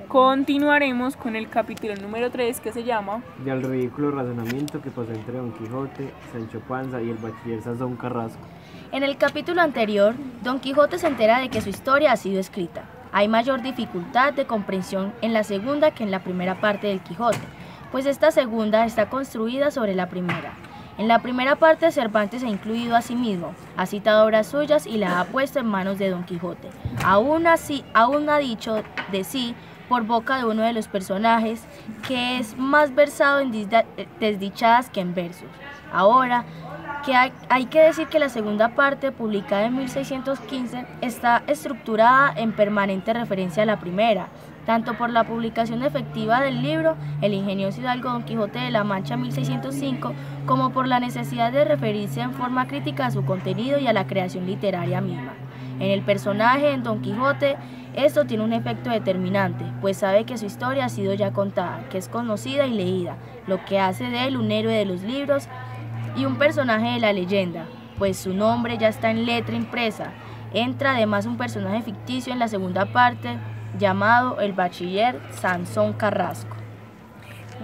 continuaremos con el capítulo número 3 que se llama Y al ridículo razonamiento que pasó entre Don Quijote, Sancho Panza y el bachiller Sansón Carrasco. En el capítulo anterior, Don Quijote se entera de que su historia ha sido escrita. Hay mayor dificultad de comprensión en la segunda que en la primera parte del Quijote, pues esta segunda está construida sobre la primera. En la primera parte Cervantes ha incluido a sí mismo, ha citado obras suyas y las ha puesto en manos de Don Quijote. Aún ha dicho de sí, por boca de uno de los personajes, que es más versado en desdichadas que en versos. Ahora, que hay que decir que la segunda parte, publicada en 1615, está estructurada en permanente referencia a la primera, tanto por la publicación efectiva del libro El ingenioso hidalgo Don Quijote de la Mancha 1605, como por la necesidad de referirse en forma crítica a su contenido y a la creación literaria misma. En el personaje, en Don Quijote, esto tiene un efecto determinante, pues sabe que su historia ha sido ya contada, que es conocida y leída, lo que hace de él un héroe de los libros y un personaje de la leyenda, pues su nombre ya está en letra impresa. Entra además un personaje ficticio en la segunda parte, llamado el bachiller Sansón Carrasco.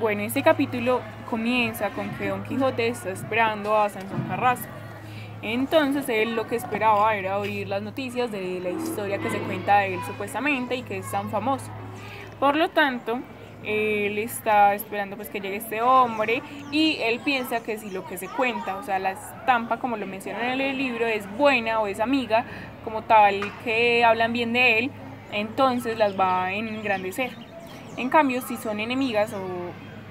Bueno, este capítulo comienza con que Don Quijote está esperando a Sansón Carrasco. Entonces él lo que esperaba era oír las noticias de la historia que se cuenta de él supuestamente y que es tan famoso. Por lo tanto, él está esperando pues que llegue este hombre y él piensa que si lo que se cuenta, o sea, la estampa como lo mencionan en el libro, es buena o es amiga, como tal que hablan bien de él, entonces las va a engrandecer. En cambio, si son enemigas o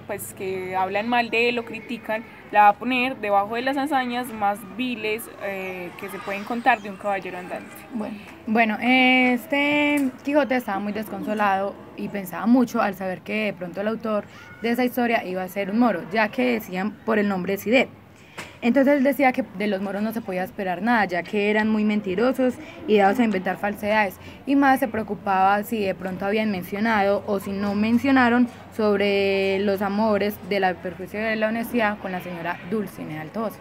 pues que hablan mal de él o critican, la va a poner debajo de las hazañas más viles que se pueden contar de un caballero andante. Bueno, este Quijote estaba muy desconsolado y pensaba mucho al saber que de pronto el autor de esa historia iba a ser un moro, ya que decían por el nombre Cide. Entonces él decía que de los moros no se podía esperar nada, ya que eran muy mentirosos y dados a inventar falsedades. Y más se preocupaba si de pronto habían mencionado o si no mencionaron sobre los amores de la perjuicio de la honestidad con la señora Dulcinea del Toboso.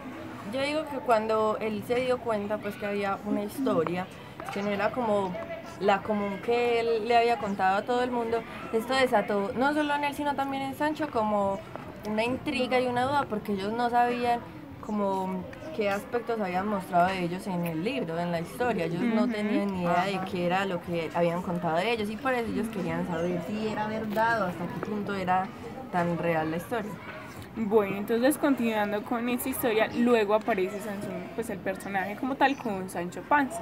Yo digo que cuando él se dio cuenta pues que había una historia que no era como la común que él le había contado a todo el mundo, esto desató no solo en él sino también en Sancho como una intriga y una duda, porque ellos no sabían como qué aspectos habían mostrado de ellos en el libro, en la historia. Ellos no tenían ni idea de qué era lo que habían contado de ellos y por eso ellos querían saber si era verdad o hasta qué punto era tan real la historia. Bueno, entonces continuando con esta historia, luego aparece Sansón, pues el personaje como tal, con Sancho Panza.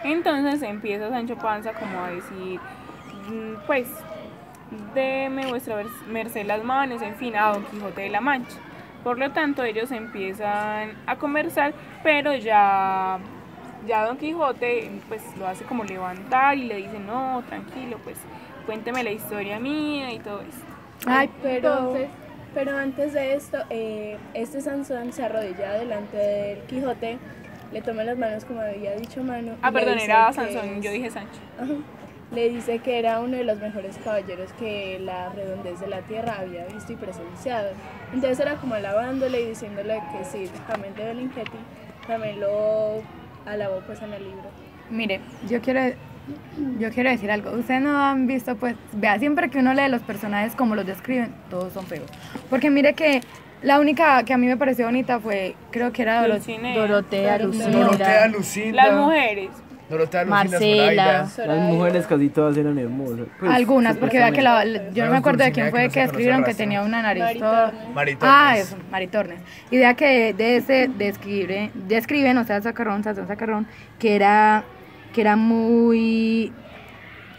Entonces empieza Sancho Panza como a decir, pues, deme vuestra merced las manos, en fin, a Don Quijote de la Mancha. Por lo tanto, ellos empiezan a conversar, pero ya Don Quijote pues lo hace como levantar y le dice, no, tranquilo, pues cuénteme la historia mía y todo esto. Ay, pero antes de esto, este Sansón se arrodilla delante del Quijote, le toma las manos como había dicho Manu. Perdón, era Sansón, yo dije Sancho. Ajá. Le dice que era uno de los mejores caballeros que la redondez de la tierra había visto y presenciado. Entonces era como alabándole y diciéndole que sí, también de Belinchetti también lo alabó pues en el libro. Mire, yo quiero decir algo. Ustedes no han visto, pues, vea, siempre que uno lee los personajes como los describen, todos son feos. Porque mire que la única que a mí me pareció bonita fue, creo que era Dorotea, Dorotea, Lucinda. Las mujeres. Dorotea, Lucinda, Marcela. Las mujeres casi todas eran hermosas. Pues, algunas, porque vea que yo no me acuerdo de quién fue Dulcinea, que no se escribieron que conoce tenía una nariz Mari toda... Tornes. Mari Ah, Tornes. eso, Mari Tornes. Y vea que de ese describen, o sea, Sansón Carrón, que era muy...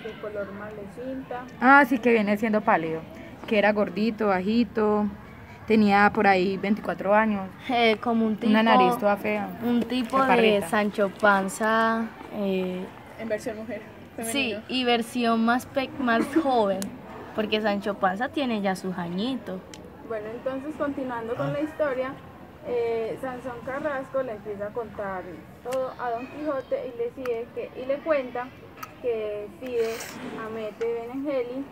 De color malecinta. Ah, sí, que viene siendo pálido. Que era gordito, bajito, tenía por ahí 24 años. Como un tipo, Una nariz toda fea. un tipo de chaparrita. Sancho Panza, En versión mujer. sí, Femenino. y versión más joven, porque Sancho Panza tiene ya sus añitos. Bueno, entonces continuando con la historia, Sansón Carrasco le empieza a contar todo a Don Quijote y le cuenta que Cide Hamete Benengeli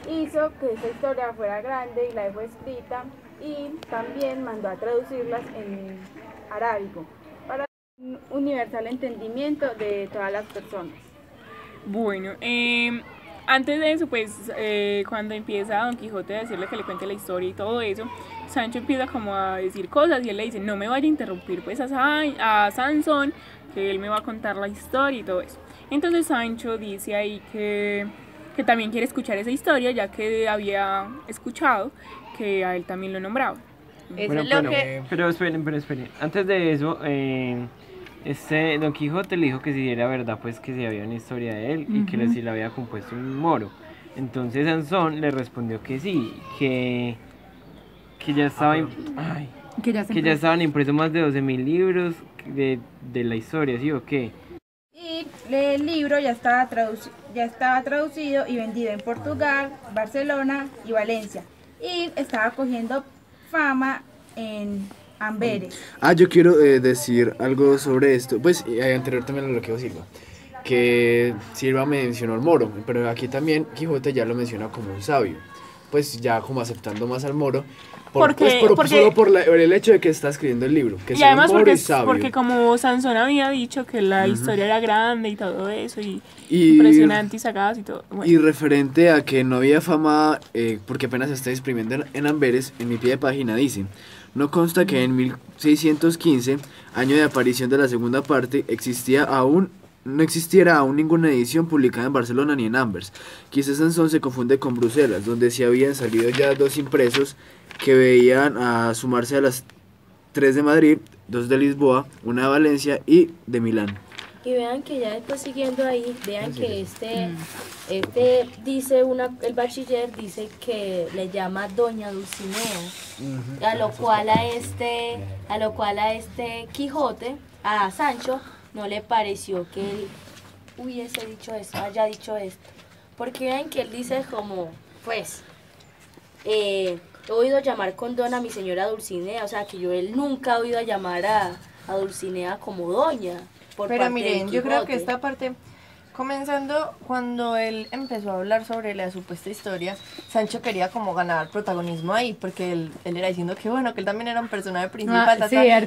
hizo que esta historia fuera grande y la dejó escrita y también mandó a traducirlas en arábigo para un universal entendimiento de todas las personas. Bueno, antes de eso, pues cuando empieza Don Quijote a decirle que le cuente la historia y todo eso, Sancho empieza como a decir cosas y él le dice, no me vaya a interrumpir pues a Sansón, que él me va a contar la historia y todo eso. Entonces Sancho dice ahí que también quiere escuchar esa historia, ya que había escuchado que a él también lo nombraba. Eso es lo que... Pero esperen. Antes de eso, Don Quijote le dijo que si era verdad, pues que si había una historia de él y que si le había compuesto un moro. Entonces Sansón le respondió que sí, que ya estaba, que ya estaban impresos más de 12.000 libros de la historia, ¿sí o qué? Y el libro ya estaba traducido y vendido en Portugal, Barcelona y Valencia. Y estaba cogiendo fama en Amberes. Yo quiero decir algo sobre esto. Pues anterior también lo que dijo Silva, que Silva mencionó al moro, pero aquí también Quijote ya lo menciona como un sabio, pues ya como aceptando más al moro, solo por el hecho de que está escribiendo el libro, que y además un moro y sabio. porque como Sansón había dicho que la historia era grande y todo eso, y impresionante y sagaz y todo. Bueno. Y referente a que no había fama, porque apenas se está exprimiendo en Amberes, en mi pie de página dice: no consta que en 1615, año de aparición de la segunda parte, no existiera aún ninguna edición publicada en Barcelona ni en Amberes. Quizás Sansón se confunde con Bruselas, donde sí habían salido ya 2 impresos que veían a sumarse a las 3 de Madrid, 2 de Lisboa, 1 de Valencia y de Milán. Y vean que ya después siguiendo ahí, vean que este dice el bachiller dice que le llama Doña Dulcinea, a lo cual a este Quijote, a Sancho, no le pareció que él haya dicho esto, porque vean que él dice como, pues, he oído llamar con Dona a mi señora Dulcinea, o sea que él nunca ha oído llamar a Dulcinea como Doña. Pero miren, yo creo que esta parte, comenzando cuando él empezó a hablar sobre la supuesta historia, Sancho quería como ganar protagonismo ahí, porque él era diciendo que bueno, que él también era un personaje principal,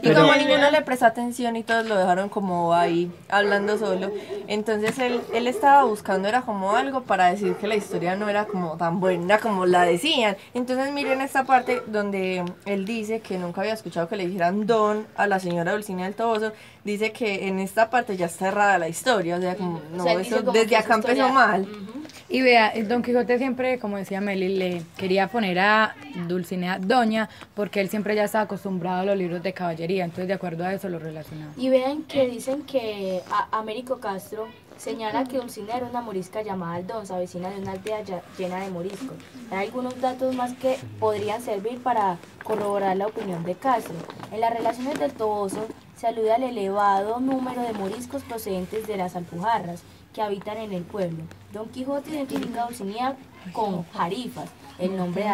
y como ninguno le prestó atención y todos lo dejaron como ahí hablando solo, entonces él estaba buscando, era como algo para decir que la historia no era como tan buena como la decían. Entonces miren esta parte donde él dice que nunca había escuchado que le dijeran don a la señora Dulcinea del Toboso, dice que en esta parte ya está errada la historia, o sea, como no, eso desde acá empezó mal. Y vea, Don Quijote siempre, como decía Meli, le quería poner a Dulcinea Doña, porque él siempre ya estaba acostumbrado a los libros de caballería, entonces de acuerdo a eso lo relacionaba. Y vean que dicen que Américo Castro señala que Dulcinea era una morisca llamada Aldonza, vecina de una aldea llena de moriscos. Hay algunos datos más que podrían servir para corroborar la opinión de Castro. En las relaciones del Toboso se alude al elevado número de moriscos procedentes de las Alpujarras que habitan en el pueblo. Don Quijote identifica a Dulcinea con Jarifas, el nombre de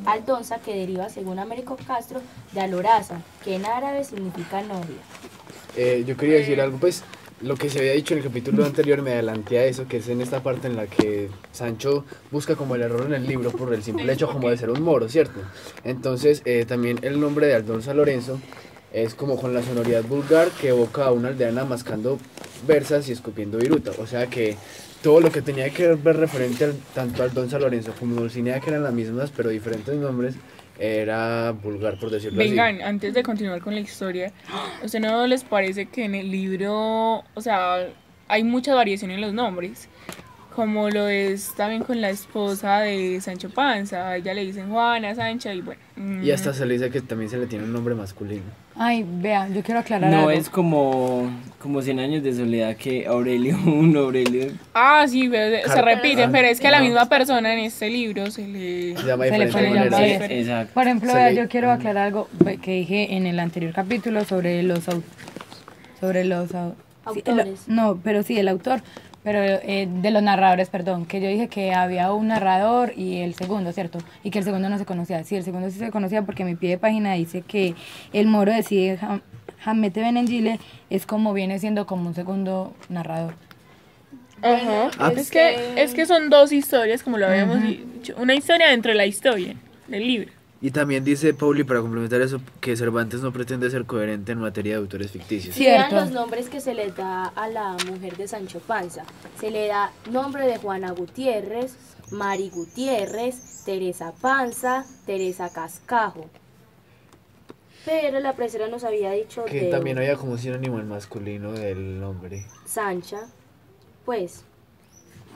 Aldonza, que deriva, según Américo Castro, de Aloraza, que en árabe significa novia. Yo quería decir algo, pues lo que se había dicho en el capítulo anterior, me adelanté a eso, que es en esta parte en la que Sancho busca como el error en el libro por el simple hecho como de ser un moro, ¿cierto? Entonces también el nombre de Aldonza Lorenzo es como con la sonoridad vulgar que evoca a una aldeana mascando versas y escupiendo viruta, o sea que todo lo que tenía que ver referente tanto a Aldonza Lorenzo como Dulcinea, que eran las mismas pero diferentes nombres, era vulgar, por decirlo así. Vengan, antes de continuar con la historia, ¿a usted no les parece que en el libro, o sea, hay mucha variación en los nombres? Como lo es también con la esposa de Sancho Panza, a ella le dicen Juana, Sancha y bueno. Y hasta se le dice que también se le tiene un nombre masculino. Ay, vea, yo quiero aclarar No algo. es como 100 años de soledad que Aurelio 1, Aurelio... Sí, se repite, pero es que a la misma persona en este libro se le llama se le pone diferente. llamada. Exacto. Por ejemplo, vea, yo quiero aclarar algo que dije en el anterior capítulo sobre los Autores. no, pero sí, el autor, pero de los narradores, perdón, que yo dije que había un narrador y el segundo, ¿cierto? Y que el segundo no se conocía. Sí, el segundo sí se conocía porque mi pie de página dice que el moro de Cide Hamete Benengile es como viene siendo como un segundo narrador. Ajá. Es que son dos historias, como lo habíamos dicho. Una historia dentro de la historia del libro. Y también dice Pauli, para complementar eso, que Cervantes no pretende ser coherente en materia de autores ficticios. Si vean Cierto. los nombres que se le da a la mujer de Sancho Panza. Se le da nombre de Juana Gutiérrez, Mari Gutiérrez, Teresa Panza, Teresa Cascajo. Pero la profesora nos había dicho Que de también había como sinónimo en masculino del nombre. Sancha, pues,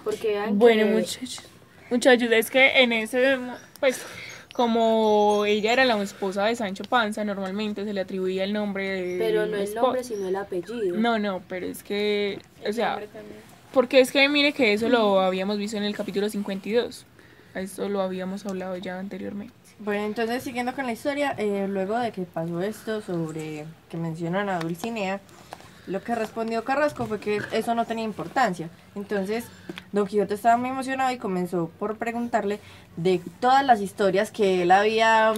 porque vean Bueno, que muchachos, es que en ese, pues, como ella era la esposa de Sancho Panza, normalmente se le atribuía el nombre de... pero no el nombre, sino el apellido. No, pero es que, o sea, porque es que mire que eso lo habíamos visto en el capítulo 52. Eso lo habíamos hablado ya anteriormente. Bueno, entonces siguiendo con la historia, luego de que pasó esto sobre que mencionan a Dulcinea, lo que respondió Carrasco fue que eso no tenía importancia. Entonces, Don Quijote estaba muy emocionado y comenzó por preguntarle de todas las historias que él había,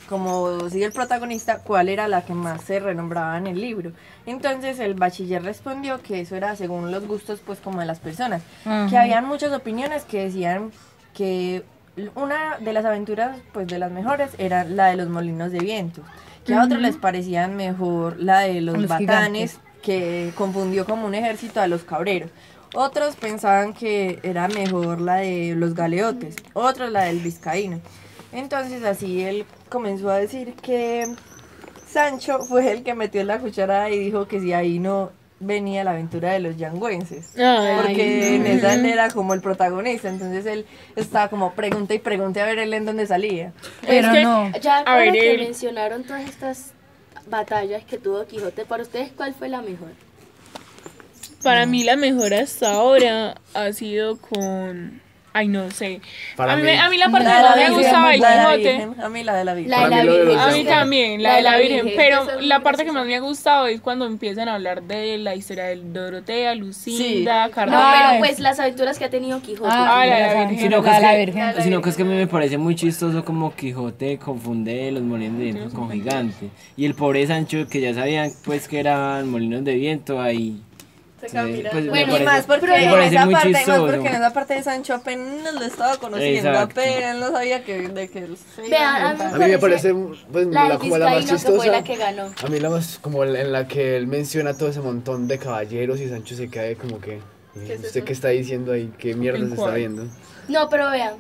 como sigue el protagonista, cuál era la que más se renombraba en el libro. Entonces el bachiller respondió que eso era según los gustos pues como de las personas, que habían muchas opiniones que decían que una de las aventuras pues de las mejores era la de los molinos de viento, que a otros les parecían mejor la de los Los batanes, gigantes. que confundió como un ejército a los cabreros. Otros pensaban que era mejor la de los galeotes, otros la del vizcaíno. Entonces así él comenzó a decir que Sancho fue el que metió la cuchara y dijo que si ahí no venía la aventura de los yangüenses. Porque en esa él era como el protagonista, entonces él estaba como pregunta y pregunta a ver él en dónde salía. Pero Es que- no. Ya A ver, ahora que él- mencionaron todas estas batallas que tuvo Quijote, para ustedes, ¿cuál fue la mejor? Para mí la mejor hasta ahora ha sido con... Ay, no sé. Para a mí, mí- a mí la parte La que de más la me Virgen, gustaba del la de la Quijote... Virgen, a mí la de la Virgen. La de Para la mí lo de los Virgen. A mí Virgen. también, la de la Virgen, pero esa es muy la parte que graciosa. más me ha gustado es cuando empiezan a hablar de la historia de Dorotea, Lucinda, No, Carmen. pero pues las aventuras que ha tenido Quijote. Ah, la de la Virgen. Sino que, La es de la que, Virgen. sino que es que a mí me parece muy chistoso como Quijote confunde los molinos de viento con gigantes. Y el pobre Sancho, que ya sabían pues que eran molinos de viento, ahí... pues, Bueno, me Y parece, más porque, me en parece esa muy parte, más chistoso. porque en esa parte de Sancho apenas lo estaba conociendo, Exacto. apenas no sabía que, de que él se iba Vean, a a montar. A mí me parece pues, la del como la más Vizcaíno, que fue chistosa. la que ganó. A mí la más, como en la que él menciona todo ese montón de caballeros y Sancho se cae como que... ¿Usted qué está diciendo ahí? ¿Qué mierda ¿En se está cuál? viendo? No, pero vean,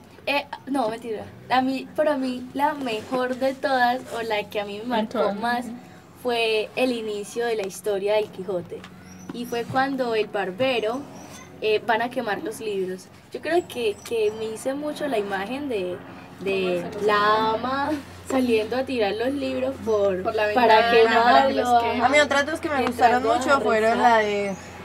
no, mentira. Para mí, la mejor de todas, o la que a mí me marcó todas. más, fue el inicio de la historia del Quijote. Y fue cuando el barbero van a quemar los libros. Yo creo que me hice mucho la imagen de la ama saliendo a tirar los libros para ventana, para que los quemarlos. queme. A mí otras dos que me gustaron Entrando a mucho fueron rezar.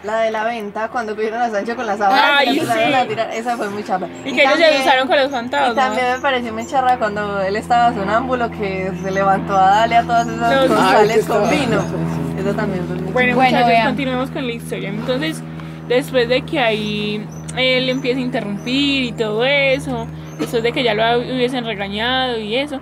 la de la venta, cuando cogieron a Sancho con las sábanas y Ay, le empezaron sí. a tirar, esa fue muy charra. Y que ellos se también- usaron con los Y fantasmas. también me pareció muy charra cuando él estaba sonámbulo que se levantó a darle a todas esas Los- costales Ay, que con estaba- vino. Eso también fue muy Bueno, Bueno, muchachos, vean. continuemos con la historia. Entonces, después de que ahí él empieza a interrumpir y todo eso, después de que ya lo hubiesen regañado y eso,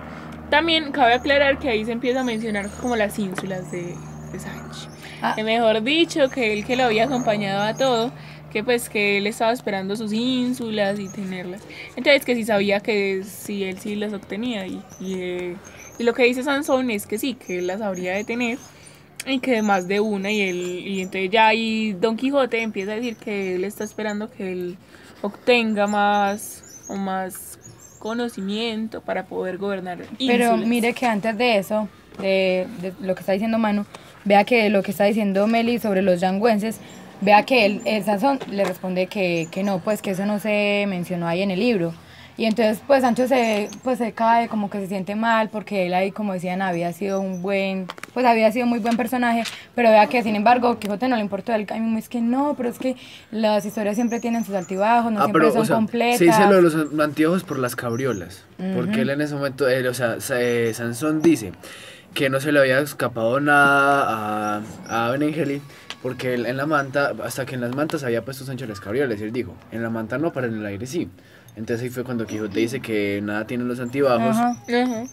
también cabe aclarar que ahí se empieza a mencionar como las ínsulas de Sancho. Ah. Que mejor dicho, que él que lo había acompañado a todo, que pues que él estaba esperando sus ínsulas y tenerlas. Entonces que sí sabía que sí, él sí las obtenía y lo que dice Sansón es que sí, que él las habría de tener y que más de una y entonces ya ahí Don Quijote empieza a decir que él está esperando que él obtenga más conocimiento para poder gobernar Pero ínsulas. mire que antes de eso, de lo que está diciendo Manu, vea que lo que está diciendo Meli sobre los yangüenses, vea que el Sansón le responde que no, pues que eso no se mencionó ahí en el libro. Y entonces pues Sancho se cae, como que se siente mal, porque él ahí, como decían, había sido muy buen personaje, pero vea que sin embargo Quijote no le importó, él mismo es que no, pero es que las historias siempre tienen sus altibajos, no siempre son completas. se dice lo de los anteojos por las cabriolas, porque él en ese momento, Sansón dice que no se le había escapado nada a Benengeli, porque él en la manta, hasta que en las mantas había puesto Sancho las cabriolas, y él dijo, en la manta no, pero en el aire sí. Entonces ahí fue cuando Quijote dice que nada tiene los antibajos, Ajá. Ajá.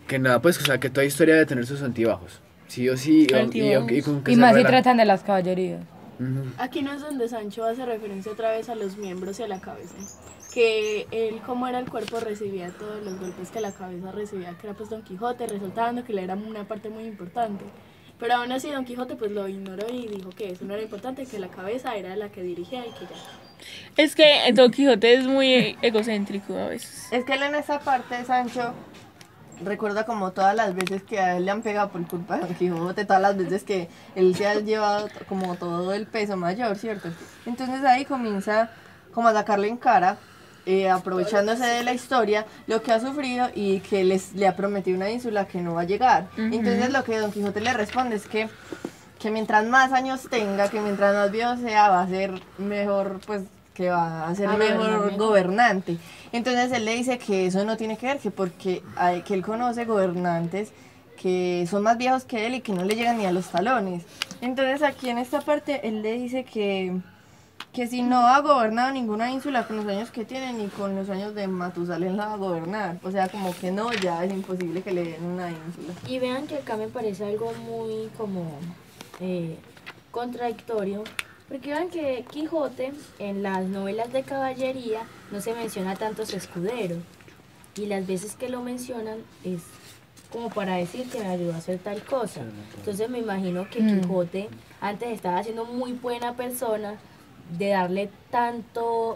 que nada, pues, o sea, que toda historia debe tener sus antibajos, sí o sí, Altibajos. y con que Y se más si rela- tratan de las caballerías. Ujú. Aquí no es donde Sancho hace referencia otra vez a los miembros y a la cabeza. que él, como era el cuerpo, recibía todos los golpes que la cabeza recibía, que era pues Don Quijote, resultando que le era una parte muy importante. Pero aún así Don Quijote pues lo ignoró y dijo que eso no era importante, que la cabeza era la que dirigía y que ya. Es que Don Quijote es muy egocéntrico a veces. Es que él en esa parte, Sancho, recuerda como todas las veces que a él le han pegado por culpa de Don Quijote, todas las veces que él se ha llevado como todo el peso mayor, ¿cierto? Entonces ahí comienza como a sacarle en cara, aprovechándose de la historia, lo que ha sufrido y que le ha prometido una ínsula que no va a llegar. Entonces lo que Don Quijote le responde es que mientras más años tenga, que mientras más viejo sea, va a ser mejor, pues que va a ser mejor gobernante. Entonces él le dice que eso no tiene que ver, que él conoce gobernantes que son más viejos que él y que no le llegan ni a los talones. Entonces aquí en esta parte él le dice que si no ha gobernado ninguna ínsula con los años que tiene, ni con los años de Matusalén la va a gobernar. O sea, como que no, ya es imposible que le den una ínsula. Y vean que acá me parece algo muy como contradictorio, porque vean que Quijote en las novelas de caballería no se menciona tanto su escudero, y las veces que lo mencionan es como para decir que me ayudó a hacer tal cosa. Entonces me imagino que Quijote antes estaba siendo muy buena persona de darle tanto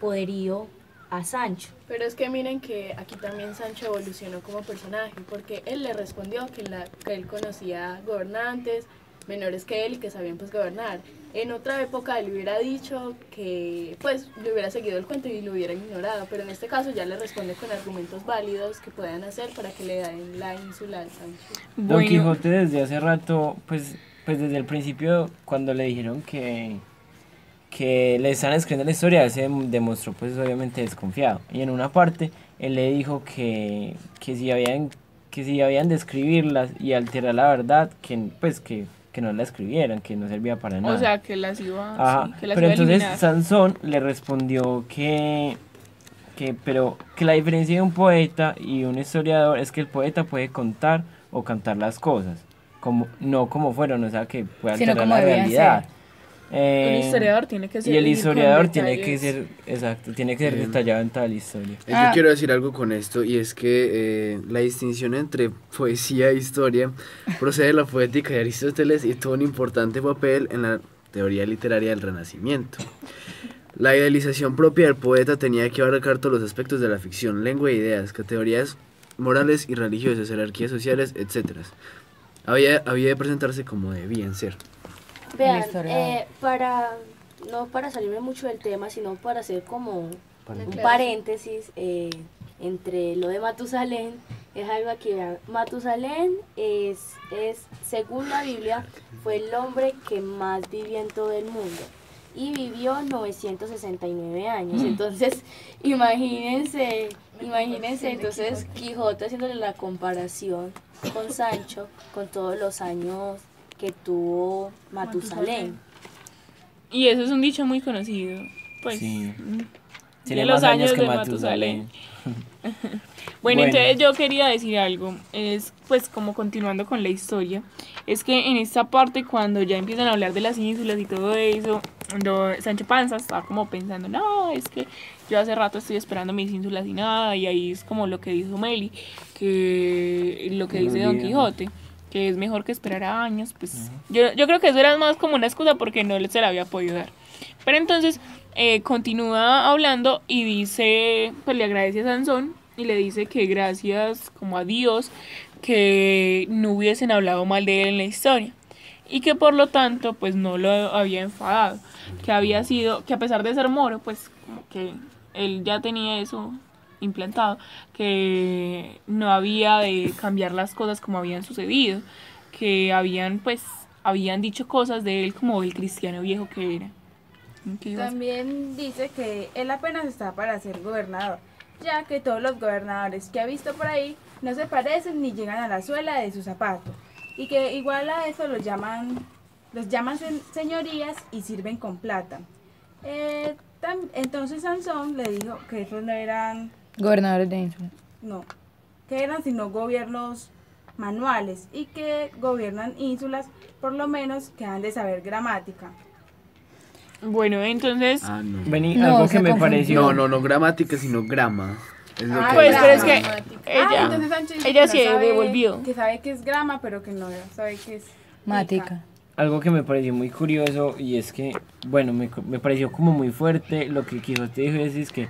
poderío a Sancho. Pero es que miren que aquí también Sancho evolucionó como personaje, porque él le respondió que él conocía gobernantes menores que él y que sabían pues gobernar. En otra época le hubiera dicho que pues le hubiera seguido el cuento y lo hubiera ignorado, pero en este caso ya le responde con argumentos válidos que puedan hacer para que le den la ínsula al Sancho. Don Quijote desde hace rato, pues desde el principio, cuando le dijeron que le estaban escribiendo la historia, él se demostró pues obviamente desconfiado. Y en una parte él le dijo que si habían de escribirlas y alterar la verdad, que no la escribieran, que no servía para nada. O sea, que las iba, ajá, sí, que las pero iba a entonces eliminar. Sansón le respondió que la diferencia de un poeta y un historiador es que el poeta puede contar o cantar las cosas, no como fueron, o sea, que puede Sino alterar como la debían realidad. El historiador tiene que ser. Y el ir con historiador tiene que detalles. ser, exacto, tiene que ser detallado en toda la historia. Yo quiero decir algo con esto, y es que la distinción entre poesía e historia procede de la poética de Aristóteles y tuvo un importante papel en la teoría literaria del Renacimiento. La idealización propia del poeta tenía que abarcar todos los aspectos de la ficción, lengua e ideas, categorías morales y religiosas, jerarquías sociales, etc. Había de presentarse como debían ser. Vean, no para salirme mucho del tema, sino para hacer como un paréntesis entre lo de Matusalén, es algo aquí, vean. Matusalén es, según la Biblia, fue el hombre que más vivió en todo el mundo y vivió 969 años. Entonces, imagínense, entonces Quijote haciéndole la comparación con Sancho, con todos los años que tuvo Matusalén. Y eso es un dicho muy conocido. Pues, Sí. de Tiene los más años que de Matusalén. Bueno, entonces yo quería decir algo, es pues como continuando con la historia, es que en esta parte cuando ya empiezan a hablar de las ínsulas y todo eso, Sancho Panza está como pensando, no, es que yo hace rato estoy esperando mis ínsulas y nada, y ahí es como lo que dijo Meli, que lo que dice Don Quijote, que es mejor que esperar a años, pues yo creo que eso era más como una excusa porque no se la había podido dar. Pero entonces continúa hablando y dice, pues le agradece a Sansón y le dice que gracias como a Dios que no hubiesen hablado mal de él en la historia y que por lo tanto pues no lo había enfadado, que había sido, que a pesar de ser moro, pues como que él ya tenía eso implantado, que no había de cambiar las cosas como habían sucedido, que habían dicho cosas de él como el cristiano viejo que era. También dice que él apenas está para ser gobernador, ya que todos los gobernadores que ha visto por ahí no se parecen ni llegan a la suela de su zapato, y que igual a eso los llaman señorías y sirven con plata. Entonces Sansón le dijo que esos no eran Gobernadores de ínsula. No, que eran sino gobiernos manuales y que gobiernan ínsulas, por lo menos que han de saber gramática. Bueno, entonces, no. Vení, No, algo se que me confundió. pareció. No gramática, sino grama. Es lo que pues, dice. pero es que Entonces ella, Sancho dice ella que sí no sabe- devolvió. Que sabe que es grama, pero que no sabe que es Mática. Algo que me pareció muy curioso y es que, bueno, me pareció como muy fuerte lo que Quijote dijo, es que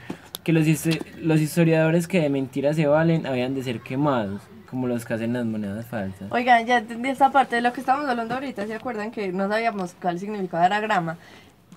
los historiadores que de mentiras se valen habían de ser quemados, como los que hacen las monedas falsas. Oigan, ya entendí esta parte de lo que estábamos hablando ahorita. ¿Se acuerdan que no sabíamos cuál significaba la grama?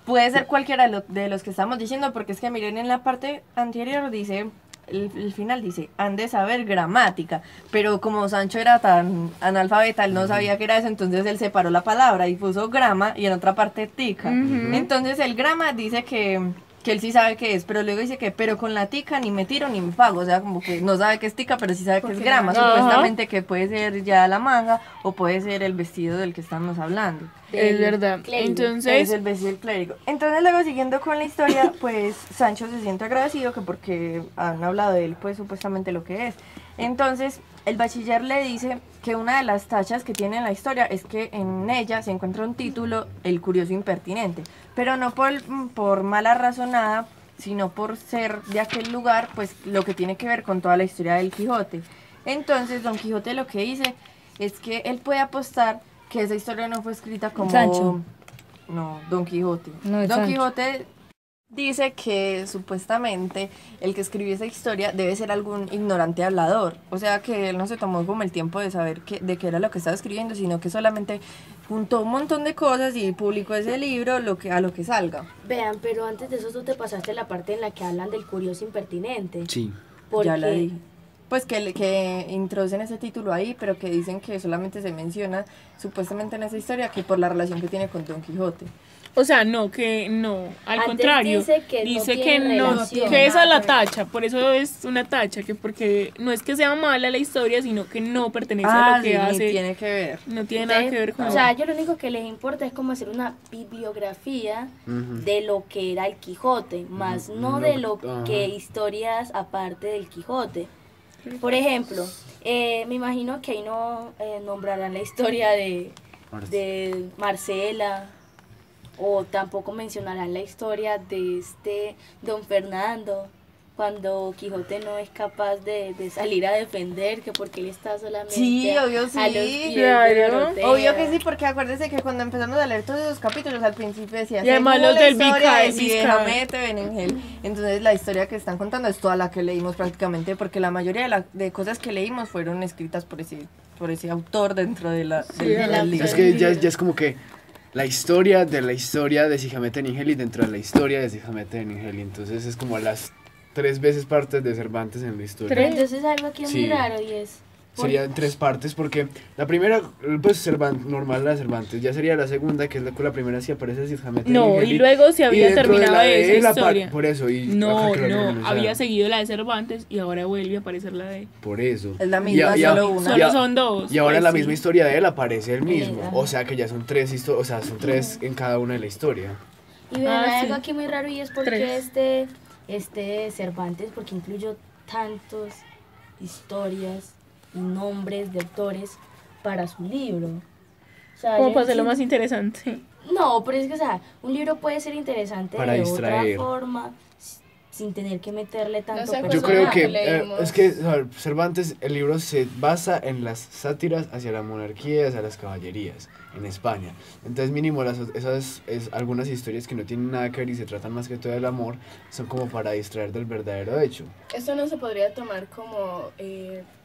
Puede ser cualquiera de los que estamos diciendo, porque es que miren, en la parte anterior dice, el final dice, han de saber gramática, pero como Sancho era tan analfabeta, él no sabía qué era eso, entonces él separó la palabra y puso grama y en otra parte tica. Entonces el grama dice que él sí sabe qué es, pero luego dice que, pero con la tica ni me tiro ni me pago, o sea, como que no sabe qué es tica, pero sí sabe que es grama, Ajá. supuestamente que puede ser ya la manga o puede ser el vestido del que estamos hablando. Es verdad. clérigo. Es Entonces, el vestido del clérigo. Entonces luego siguiendo con la historia, pues Sancho se siente agradecido que porque han hablado de él, pues supuestamente lo que es. Entonces el bachiller le dice que una de las tachas que tiene en la historia es que en ella se encuentra un título, El curioso impertinente, pero no por mala razonada, sino por ser de aquel lugar, pues lo que tiene que ver con toda la historia del Quijote. Entonces Don Quijote lo que dice es que él puede apostar que esa historia no fue escrita como... Sancho. No, Don Quijote. No, es Don Sancho. Quijote dice que supuestamente el que escribió esa historia debe ser algún ignorante hablador. O sea que él no se tomó como el tiempo de saber de qué era lo que estaba escribiendo, sino que solamente juntó un montón de cosas y publicó ese libro a lo que salga. Vean, pero antes de eso tú te pasaste la parte en la que hablan del curioso impertinente. Sí. Porque Ya la dije. Pues que introducen ese título ahí, pero que dicen que solamente se menciona supuestamente en esa historia que por la relación que tiene con Don Quijote. o sea, no, que no, al Antes contrario, dice que no tiene no, relación. que esa es la tacha, por eso es una tacha, que porque no es que sea mala la historia, sino que no pertenece a lo que sí, hace, ni tiene que ver. no tiene nada que ver con O sea, a ellos lo único que les importa es como hacer una bibliografía de lo que era el Quijote, más no de lo que historias aparte del Quijote. Por ejemplo, me imagino que ahí no nombrarán la historia de Marcela, o tampoco mencionarán la historia de Don Fernando, cuando Quijote no es capaz de salir a defender, que porque él está solamente Sí, obvio sí. a los pies de Claro. Dorotea. Obvio que sí, porque acuérdese que cuando empezamos a leer todos esos capítulos al principio decía Y además según los la del historia de Vizcaya. Sidejamete Benengel. Entonces la historia que están contando es toda la que leímos prácticamente, porque la mayoría de cosas que leímos fueron escritas por ese autor dentro del libro. Es que ya es como que la historia de Sidejamete Benengeli dentro de la historia de Sidejamete Benengeli. Entonces es como las 3 veces partes de Cervantes en la historia. Pero entonces algo aquí es muy Sí. raro y es... Sería en 3 partes porque la primera, pues normal la de Cervantes, ya sería la segunda, que es la primera si aparece Sidejamete No, Benengeli. y luego se Y había dentro de terminado la de esa él, historia. por eso, y No, acá que lo no, agregan, o sea, había seguido la de Cervantes y ahora vuelve a aparecer la de... por eso. Es la misma, solo una. Solo son dos. Y ahora pues en la sí. misma historia de él aparece el mismo, Ajá. o sea que ya son 3 historias, o sea, son 3 en cada una de la historia. Y vean, Ah, hay sí. algo aquí muy raro y es porque 3. este Cervantes, porque incluyó tantas historias y nombres de autores para su libro. O sea, Como yo para hacerlo sí- más interesante. No, pero es que, o sea, un libro puede ser interesante Para de distraer. otra forma, sin tener que meterle tanto sé, Yo Pues creo nada, que leímos. es que a ver, Cervantes, el libro se basa en las sátiras hacia la monarquía y hacia las caballerías en España. Entonces mínimo algunas historias que no tienen nada que ver y se tratan más que todo del amor, son como para distraer del verdadero hecho. Esto no se podría tomar como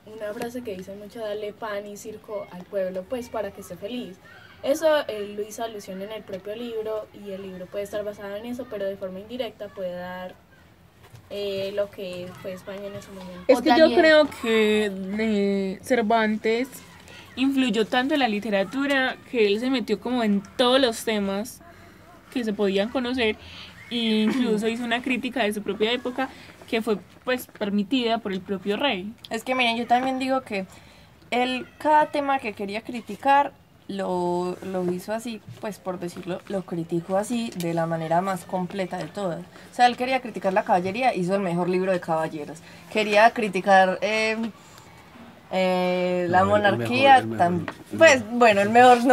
una frase que dicen mucho, darle pan y circo al pueblo, pues para que esté feliz. Eso lo hizo alusión en el propio libro y el libro puede estar basado en eso, pero de forma indirecta puede dar lo que fue España en ese momento. Es O que yo también- creo que Cervantes influyó tanto en la literatura que él se metió como en todos los temas que se podían conocer e incluso hizo una crítica de su propia época que fue pues permitida por el propio rey. Es que miren, yo también digo que cada tema que quería criticar lo hizo así, pues por decirlo, lo criticó así de la manera más completa de todas. O sea, él quería criticar la caballería, hizo el mejor libro de caballeros. Quería criticar La No, monarquía, el mejor. pues bueno, el mejor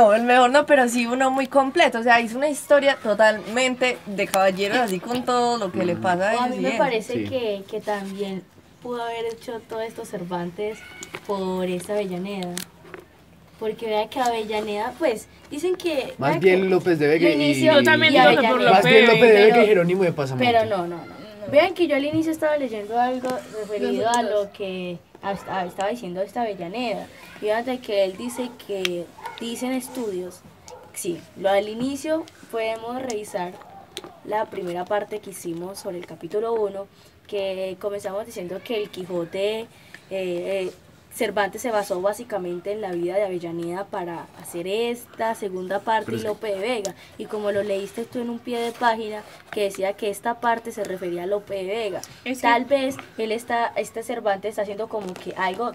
no, pero sí uno muy completo, o sea, hizo una historia totalmente de caballeros, así con todo lo que le pasa a O a ellos mí y me eso. parece Sí. que también pudo haber hecho todo esto Cervantes por esta Avellaneda. Porque vea que Avellaneda, pues, dicen que... Más vea bien que López de Vega al y... inicio- Yo también y digo que Avellaneda. por Más Lope bien de López de Vega y Pero- Jerónimo de Pasamonte. Pero no. Vean que yo al inicio estaba leyendo algo referido a lo que estaba diciendo esta Avellaneda. Fíjate que él dice que dicen estudios. Sí, lo al inicio podemos revisar la primera parte que hicimos sobre el capítulo 1, que comenzamos diciendo que el Quijote, Cervantes se basó básicamente en la vida de Avellaneda para hacer esta segunda parte Pero y es- Lope de Vega. Y como lo leíste tú en un pie de página que decía que esta parte se refería a Lope de Vega, Es que- tal vez este Cervantes está haciendo como que algo, o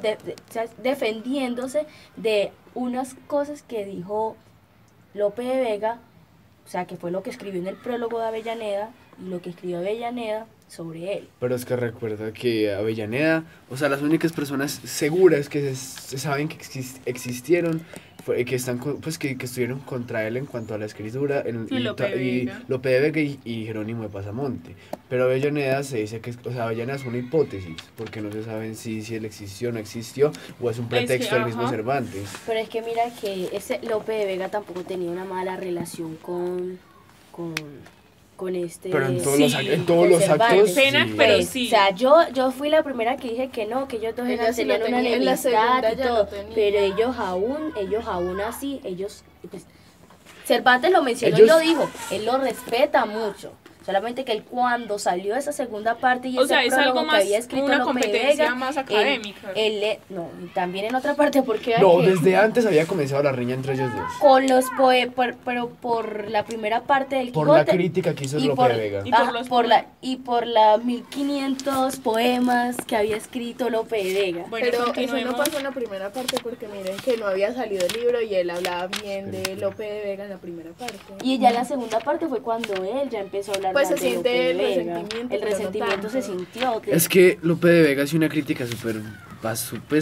sea, defendiéndose de unas cosas que dijo Lope de Vega, o sea, que fue lo que escribió en el prólogo de Avellaneda y lo que escribió Avellaneda sobre él. Pero es que recuerda que Avellaneda, o sea, las únicas personas seguras que se saben que existieron, que están pues que estuvieron contra él en cuanto a la escritura, Sí, Lope de Vega. Lope de Vega y Jerónimo de Pasamonte. Pero Avellaneda se dice que, o sea, Avellaneda es una hipótesis, porque no se sabe si él existió o no existió, o es un Es que, pretexto del mismo ajá. Cervantes. Pero es que mira que ese Lope de Vega tampoco tenía una mala relación con este... Pero en todos Sí, los Cervantes. actos... Pena, sí. pero Pues, sí. O sea, yo fui la primera que dije que no, que ellos dos Ella sí lo tenían una tenía, en la enemistad segunda y ya todo, lo tenía. pero ellos aún así, pues, Cervantes lo mencionó y Ellos- lo dijo, él lo respeta mucho. Solamente que él cuando salió esa segunda parte y O ese sea, es prólogo algo que más, había escrito una Lope de competencia Vega, más él- académica. no, y también en otra parte porque era No, que desde antes había comenzado la riña entre ellos dos. con los pero por la primera parte del Por Quijote la crítica que hizo y Lope por, de Vega. Y por ajá, los por la 1500 poemas que había escrito Lope de Vega. Bueno, Pero eso no continuemos. pasó en la primera parte porque miren que no había salido el libro y él hablaba bien de Lope de Vega en la primera parte. Y ya en la segunda parte fue cuando él ya empezó a hablar Pues mal se de Lope siente de el Vega. resentimiento, El pero no resentimiento se tanto. sintió. Es que Lope de Vega hace una crítica súper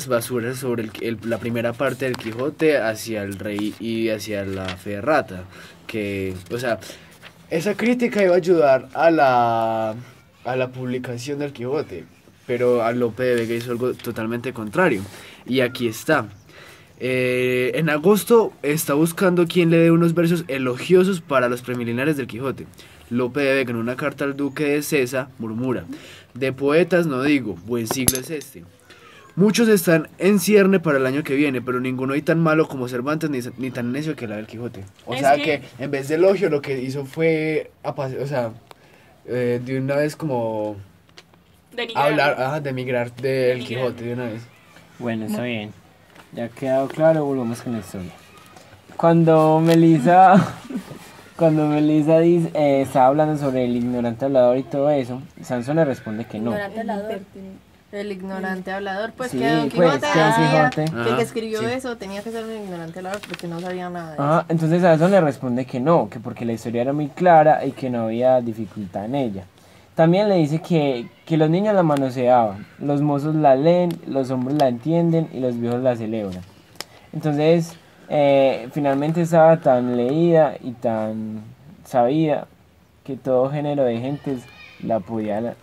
basura sobre la primera parte del Quijote hacia el rey y hacia la fe de rata. Que, o sea, esa crítica iba a ayudar a la publicación del Quijote, pero a Lope de Vega hizo algo totalmente contrario. Y aquí está. En agosto está buscando quien le dé unos versos elogiosos para los preliminares del Quijote. Lope de Vega en una carta al duque de Cesa murmura: de poetas no digo, buen siglo es este. Muchos están en cierne para el año que viene, pero ninguno hay tan malo como Cervantes ni tan necio que la del Quijote. O Es sea que- que en vez de elogio lo que hizo fue, o sea, de una vez como Denigrar. demigrar del Denigrar. Quijote de una vez. Bueno, está bien. Ya ha quedado claro, volvamos con la historia. Cuando Melissa dice, estaba hablando sobre el ignorante hablador y todo eso, Sansón le responde que no. Ignorante hablador. El ignorante hablador, pues Sí, que Don pues, Quijote que Don decía Quijote. que el Ajá, que escribió sí. eso tenía que ser un ignorante hablador porque no sabía nada de eso. Ah, entonces Sansón le responde que no, que porque la historia era muy clara y que no había dificultad en ella. También le dice que los niños la manoseaban, los mozos la leen, los hombres la entienden y los viejos la celebran. Entonces, finalmente estaba tan leída y tan sabida que todo género de gentes la podía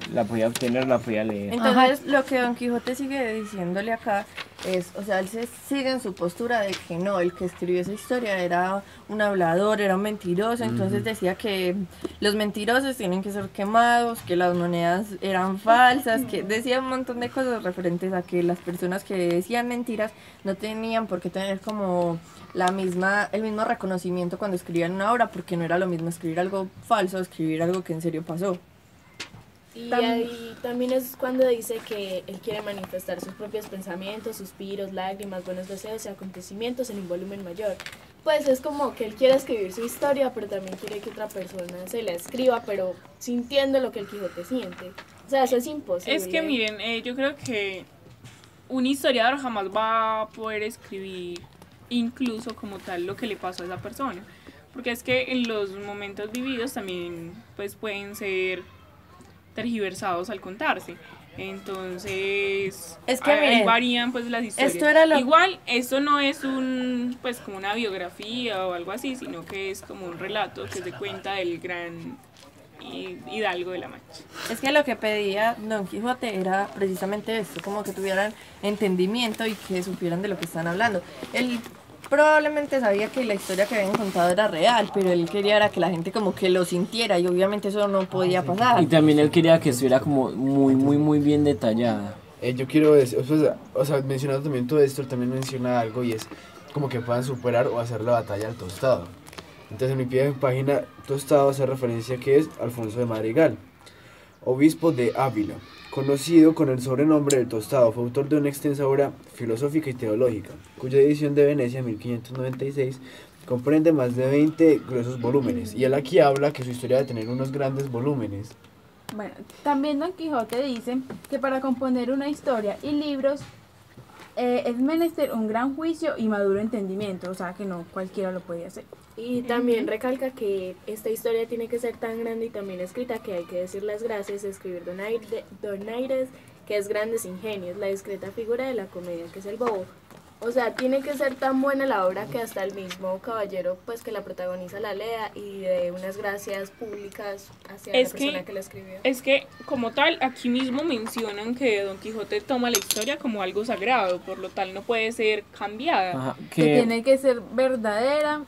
obtener, la podía leer. Entonces, lo que Don Quijote sigue diciéndole acá es, o sea, él se sigue en su postura de que no, el que escribió esa historia era un hablador, era un mentiroso, entonces decía que los mentirosos tienen que ser quemados, que las monedas eran falsas, que decía un montón de cosas referentes a que las personas que decían mentiras no tenían por qué tener como el mismo reconocimiento cuando escribían una obra, porque no era lo mismo escribir algo falso, escribir algo que en serio pasó. Y ahí también es cuando dice que él quiere manifestar sus propios pensamientos, suspiros, lágrimas, buenos deseos y acontecimientos en un volumen mayor. Pues es como que él quiere escribir su historia, pero también quiere que otra persona se la escriba, pero sintiendo lo que el Quijote siente. O sea, eso es imposible. Es que miren, yo creo que un historiador jamás va a poder escribir incluso como tal lo que le pasó a esa persona, porque es que en los momentos vividos también pues pueden ser tergiversados al contarse. Entonces, Es que, ahí miren, varían pues las historias. esto era lo- Igual, esto no es pues como una biografía o algo así, sino que es como un relato que se cuenta del gran Hidalgo de la Mancha. Es que lo que pedía Don Quijote era precisamente esto, como que tuvieran entendimiento y que supieran de lo que están hablando. Él probablemente sabía que la historia que habían contado era real, pero él quería era que la gente como que lo sintiera y obviamente eso no podía pasar. Y también él quería que estuviera como muy bien detallada. Yo quiero decir, o sea, mencionando también todo esto, también menciona algo y es como que puedan superar o hacer la batalla al tostado. Entonces en mi pie de página, tostado hace referencia que es Alfonso de Madrigal, obispo de Ávila, conocido con el sobrenombre del Tostado. Fue autor de una extensa obra filosófica y teológica, cuya edición de Venecia en 1596 comprende más de 20 gruesos volúmenes. Y él aquí habla que su historia de tener unos grandes volúmenes. Bueno, también Don Quijote dice que para componer una historia y libros es menester un gran juicio y maduro entendimiento, o sea que no cualquiera lo podía hacer. Y también recalca que esta historia tiene que ser tan grande y también escrita que hay que decir las gracias, escribir donaires, que es grandes ingenios, la discreta figura de la comedia, que es el bobo. O sea, tiene que ser tan buena la obra que hasta el mismo caballero pues que la protagoniza la lea y de unas gracias públicas hacia la persona que la escribió. Es que como tal, aquí mismo mencionan que Don Quijote toma la historia como algo sagrado, por lo tal no puede ser cambiada. Ajá, Que tiene que ser verdadera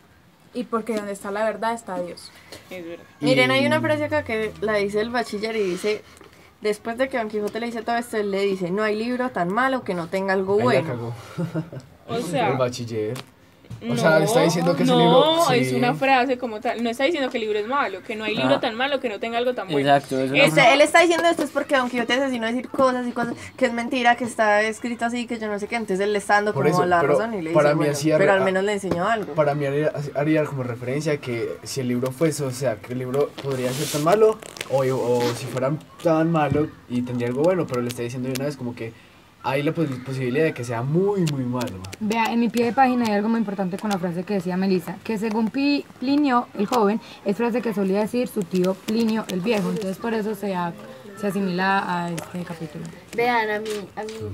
y porque donde está la verdad está Dios. Es verdad. Miren, hay una frase acá que la dice el bachiller y dice, después de que Don Quijote le dice todo esto, él le dice, no hay libro tan malo que no tenga algo Ahí la bueno. cagó. O sea, El bachiller. no, sea, está diciendo que ese no, libro- sí. es una frase como tal. No está diciendo que el libro es malo, que no hay libro tan malo que no tenga algo tan bueno. Exacto, es una Él está diciendo esto es porque Don Quijote asesinó decir cosas y cosas que es mentira, que está escrito así, que yo no sé qué, entonces él le está dando Por como eso, la pero razón y le para dice, mí bueno, así pero al menos le enseñó algo. Para mí haría como referencia que si el libro fuese, o sea, que el libro podría ser tan malo o si fuera tan malo y tendría algo bueno, pero le está diciendo de una vez como que hay la posibilidad de que sea muy malo. Vea, en mi pie de página hay algo muy importante con la frase que decía Melissa, que según Plinio el joven, es frase que solía decir su tío Plinio el viejo, entonces por eso se asimila a este capítulo. Vean, a mí,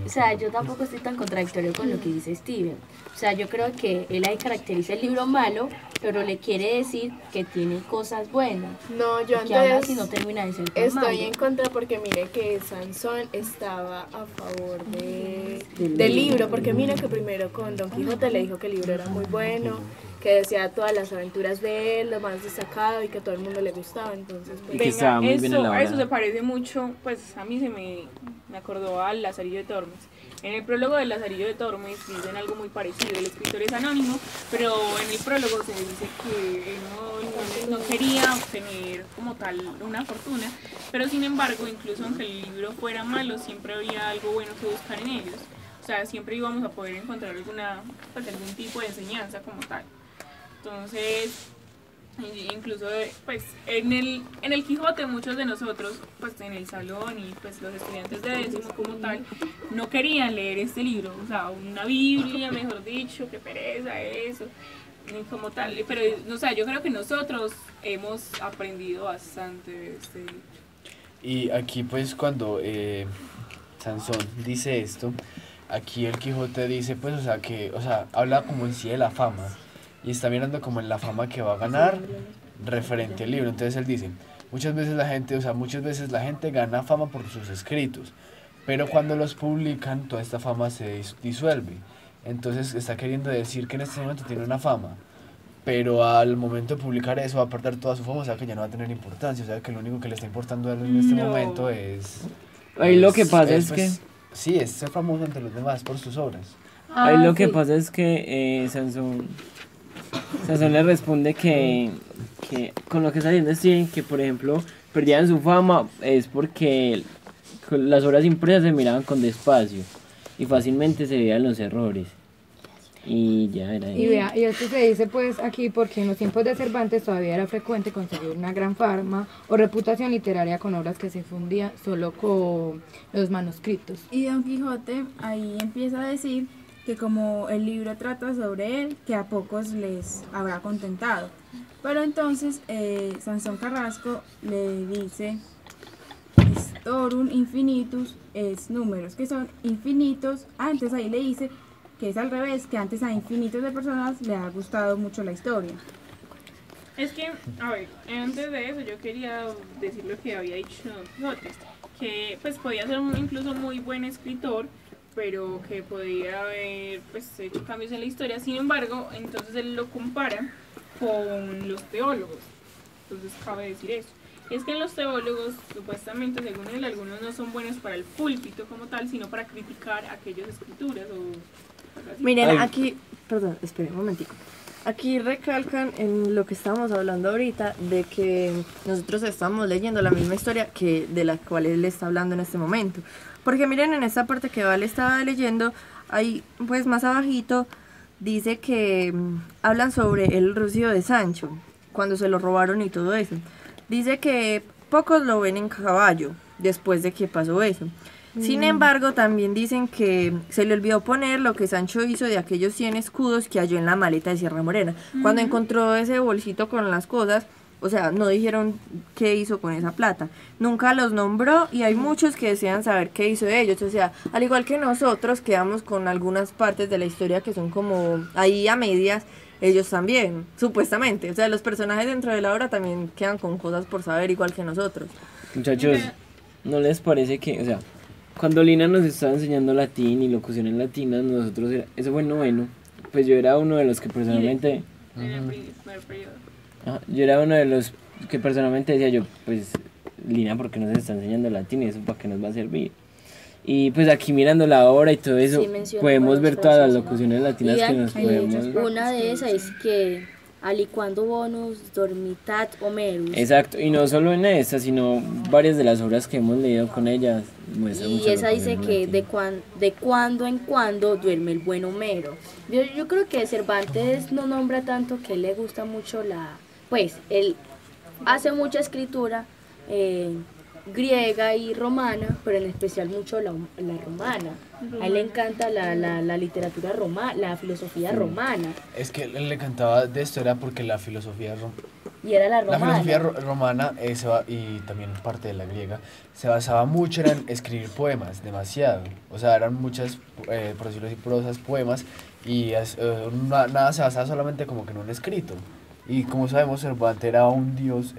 o sea, yo tampoco estoy tan contradictorio con lo que dice Steven. O sea, yo creo que él ahí caracteriza el libro malo, pero le quiere decir que tiene cosas buenas. No, yo Que aún antes así no termina de ser tan estoy malo. en contra porque mire que Sansón estaba a favor del libro, porque mire que primero con Don Quijote le dijo que el libro era muy bueno, que decía todas las aventuras de él, lo más destacado y que a todo el mundo le gustaba, entonces pues, Y que estaba muy bien a elaborado. eso se parece mucho, pues a mí me acordó al Lazarillo de Tormes. En el prólogo del Lazarillo de Tormes dicen algo muy parecido, el escritor es anónimo, pero en el prólogo se dice que él no quería obtener como tal una fortuna, pero sin embargo, incluso aunque el libro fuera malo, siempre había algo bueno que buscar en ellos. O sea, siempre íbamos a poder encontrar algún tipo de enseñanza como tal. Entonces, incluso pues en el Quijote muchos de nosotros pues en el salón y pues los estudiantes de décimo como tal no querían leer este libro, o sea, una Biblia, mejor dicho, qué pereza eso, como tal, pero o sea, yo creo que nosotros hemos aprendido bastante de este libro. Y aquí pues cuando Sansón dice esto, aquí el Quijote dice pues, o sea, habla como en sí de la fama. Y está mirando como en la fama que va a ganar referente al libro. Entonces él dice, muchas veces la gente gana fama por sus escritos, pero cuando los publican toda esta fama se disuelve. Entonces está queriendo decir que en este momento tiene una fama, pero al momento de publicar eso va a perder toda su fama, o sea que ya no va a tener importancia, o sea que lo único que le está importando a él en este momento es... Ahí lo que pasa es pues, que... Sí, es ser famoso ante los demás por sus obras. Ahí lo que pasa es que Sansón le responde que con lo que está diciendo Steven, que por ejemplo perdían su fama es porque las obras impresas se miraban con despacio y fácilmente se veían los errores y ya era Y eso. vea, y esto se dice pues aquí porque en los tiempos de Cervantes todavía era frecuente conseguir una gran fama o reputación literaria con obras que se fundían solo con los manuscritos. Y Don Quijote ahí empieza a decir que como el libro trata sobre él, que a pocos les habrá contentado. Pero entonces Sansón Carrasco le dice, Factorum infinitus es números que son infinitos. Antes ahí le dice que es al revés, que antes a infinitos de personas le ha gustado mucho la historia. Es que, a ver, antes de eso yo quería decir lo que había dicho Don Quijote, que pues podía ser incluso muy buen escritor, pero que podía haber pues hecho cambios en la historia. Sin embargo, entonces él lo compara con los teólogos. Entonces cabe decir eso. Es que los teólogos, supuestamente, según él, algunos no son buenos para el púlpito como tal, sino para criticar aquellas escrituras o algo así. Miren, Ay. aquí, perdón, esperen un momentico. Aquí recalcan en lo que estábamos hablando ahorita de que nosotros estamos leyendo la misma historia que de la cual él está hablando en este momento. Porque miren, en esta parte que Vale estaba leyendo, ahí pues más abajito dice que hablan sobre el rocío de Sancho, cuando se lo robaron y todo eso. Dice que pocos lo ven en caballo después de que pasó eso. Sin embargo, también dicen que se le olvidó poner lo que Sancho hizo de aquellos 100 escudos que halló en la maleta de Sierra Morena. Cuando encontró ese bolsito con las cosas, o sea, no dijeron qué hizo con esa plata. Nunca los nombró y hay muchos que desean saber qué hizo de ellos. O sea, al igual que nosotros quedamos con algunas partes de la historia que son como ahí a medias, ellos también, supuestamente. O sea, los personajes dentro de la obra también quedan con cosas por saber igual que nosotros. Muchachos, ¿no les parece que, o sea, cuando Lina nos estaba enseñando latín y locuciones latinas, nosotros, eso fue noveno, pues yo era uno de los que personalmente... En el primer periodo. Yo era uno de los que personalmente decía yo, pues, Lina, ¿por qué nos está enseñando latín y eso para qué nos va a servir? Y pues aquí mirando la obra y todo eso, Sí, menciona podemos ver varias todas las frases, ¿no? locuciones latinas Y que nos aquí, podemos... una de esas es que aliquando bonus dormitat Homerus. Exacto, y no solo en esta, sino varias de las obras que hemos leído con ellas muestran Y muchas esa dice locuciones que latinas. de cuando en cuando duerme el buen Homero. Yo creo que Cervantes no nombra tanto que él le gusta mucho pues él hace mucha escritura griega y romana, pero en especial mucho la romana. A él le encanta la literatura romana, la filosofía romana. Es que él le cantaba de esto era porque la filosofía Y era la La romana. filosofía romana y también parte de la griega se basaba mucho en escribir poemas, demasiado. O sea, eran muchas, por decirlo así, prosas, poemas y nada se basaba solamente como que en un escrito. Y como sabemos, Cervantes era un dios,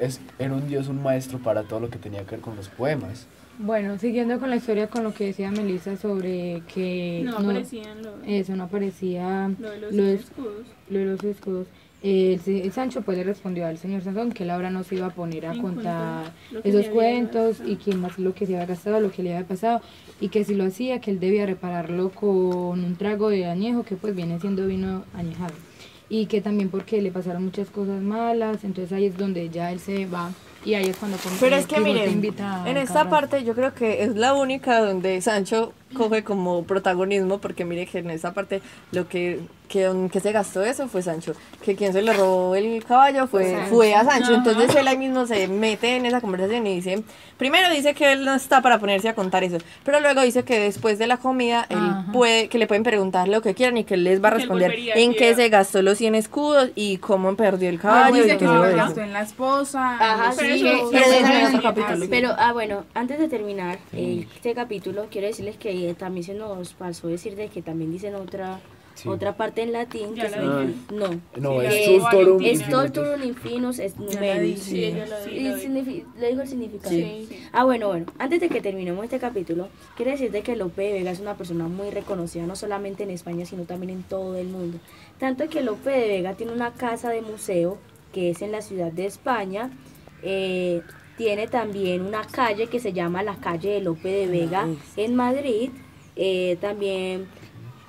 un maestro para todo lo que tenía que ver con los poemas. Bueno, siguiendo con la historia, con lo que decía Melissa sobre que No aparecían eso no aparecía lo de los escudos. lo de los escudos. El Sancho pues le respondió al señor Sansón que él ahora no se iba a poner a En contar lo que esos le había cuentos pasado. y quién más lo que se había gastado, lo que le había pasado, y que si lo hacía, que él debía repararlo con un trago de añejo que pues viene siendo vino añejado, y que también porque le pasaron muchas cosas malas. Entonces ahí es donde ya él se va y ahí es cuando Pero es que Quijote miren, invita a en esta Carrasco. parte yo creo que es la única donde Sancho coge como protagonismo, porque mire que en esta parte lo que se gastó eso fue Sancho, que quien se le robó el caballo fue a Sancho. Entonces él ahí mismo se mete en esa conversación y dice, primero dice que él no está para ponerse a contar eso, pero luego dice que después de la comida él que le pueden preguntar lo que quieran y que él les va a Que él responder volvería en aquí qué a- se gastó los 100 escudos y cómo perdió el Luego caballo dice y que todo se eso. gastó en la esposa. Ajá, en sí, los pero que- hijos, pero eso es en en otro el- capítulo. Pero, bueno, antes de terminar este capítulo, quiero decirles que también se nos pasó decir de que también dicen otra parte en latín. Ya que la se- dije. no, No, Sí, es la dijo Turtorum Valentina. es Infinitus. Torturum Infinus es Ya la Numerus. dije. Sí, ella lo Y dijo. le dijo el significado. Sí. Bueno, antes de que terminemos este capítulo, quiero decirte que Lope de Vega es una persona muy reconocida, no solamente en España, sino también en todo el mundo. Tanto que Lope de Vega tiene una casa de museo, que es en la ciudad de España. Tiene también una calle que se llama la calle de Lope de Vega en Madrid. También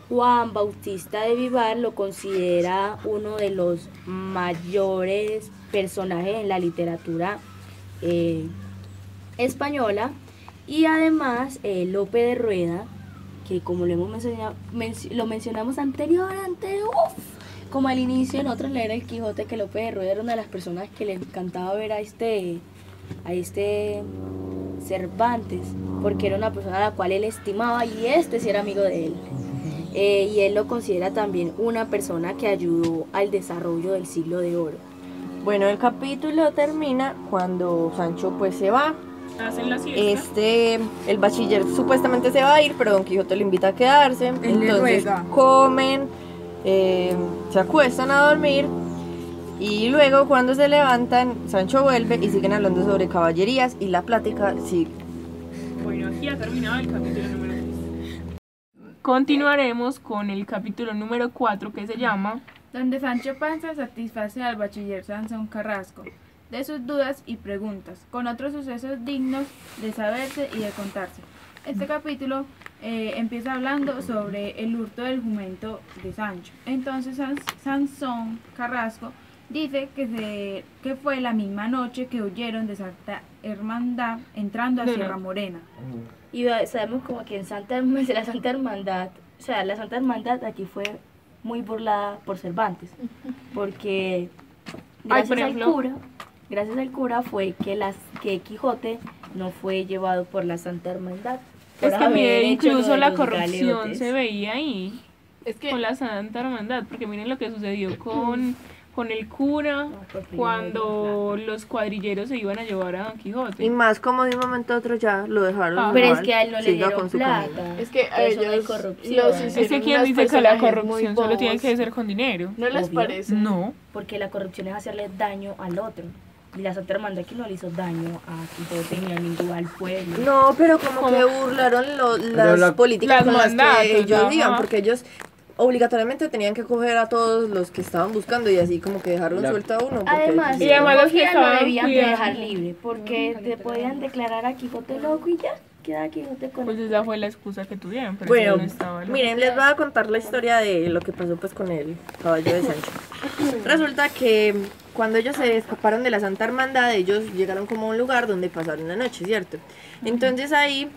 Juan Bautista de Vivar lo considera uno de los mayores personajes en la literatura española. Y además Lope de Rueda, que como lo hemos lo mencionamos anteriormente, como al inicio en otros leer el Quijote, que Lope de Rueda era una de las personas que le encantaba ver a este Cervantes, porque era una persona a la cual él estimaba, y sí era amigo de él. Y él lo considera también una persona que ayudó al desarrollo del Siglo de Oro. Bueno, el capítulo termina cuando Sancho pues se va Hacen la siesta. El bachiller supuestamente se va a ir, pero Don Quijote lo invita a quedarse. le Entonces ruega. comen, se acuestan a dormir y luego cuando se levantan, Sancho vuelve y siguen hablando sobre caballerías y la plática sigue. Bueno, aquí ha terminado el capítulo número 3. Continuaremos con el capítulo número 4 que se llama Donde Sancho Panza satisface al bachiller Sansón Carrasco de sus dudas y preguntas, con otros sucesos dignos de saberse y de contarse. Este capítulo empieza hablando sobre el hurto del jumento de Sancho. Entonces Sansón Carrasco dice que fue la misma noche que huyeron de Santa Hermandad entrando a Sierra Morena. Y sabemos como que en la Santa Hermandad, o sea, la Santa Hermandad aquí fue muy burlada por Cervantes, porque por ejemplo, gracias al cura fue que Quijote no fue llevado por la Santa Hermandad. Es por que haber mire, hecho lo incluso de la los corrupción galeotes. se veía ahí Es que con la Santa Hermandad, porque miren lo que sucedió con el cura cuando los cuadrilleros se iban a llevar a Don Quijote. Y más como de un momento a otro ya lo dejaron. Ah, Pero es igual, que a él no le siga dieron con su camino. plata. Es que a Por eso no hay ellos corrupción. los Es que hicieron quien unos dice que la personajes corrupción muy solo tiene bobos. que ser con dinero. ¿No les Obvio. parece? No. Porque la corrupción es hacerle daño al otro. Y la Santa Hermandad aquí no le hizo daño a Quijote ni a ningún al pueblo. No, pero como que burlaron las políticas las con las mandatos, que ellos ajá. iban, porque ellos obligatoriamente tenían que coger a todos los que estaban buscando y así como que dejaron suelto a uno. porque- Además, Y además los que no estaban debían de cuidando. dejar libre, porque te podían declarar a Quijote loco y ya, queda Quijote con Pues esa fue la excusa que tuvieron, pero Bueno, eso no estaba loco. miren, les voy a contar la historia de lo que pasó pues con el caballo de Sancho. Resulta que cuando ellos se escaparon de la Santa Hermandad, ellos llegaron como a un lugar donde pasaron la noche, ¿cierto? Entonces ahí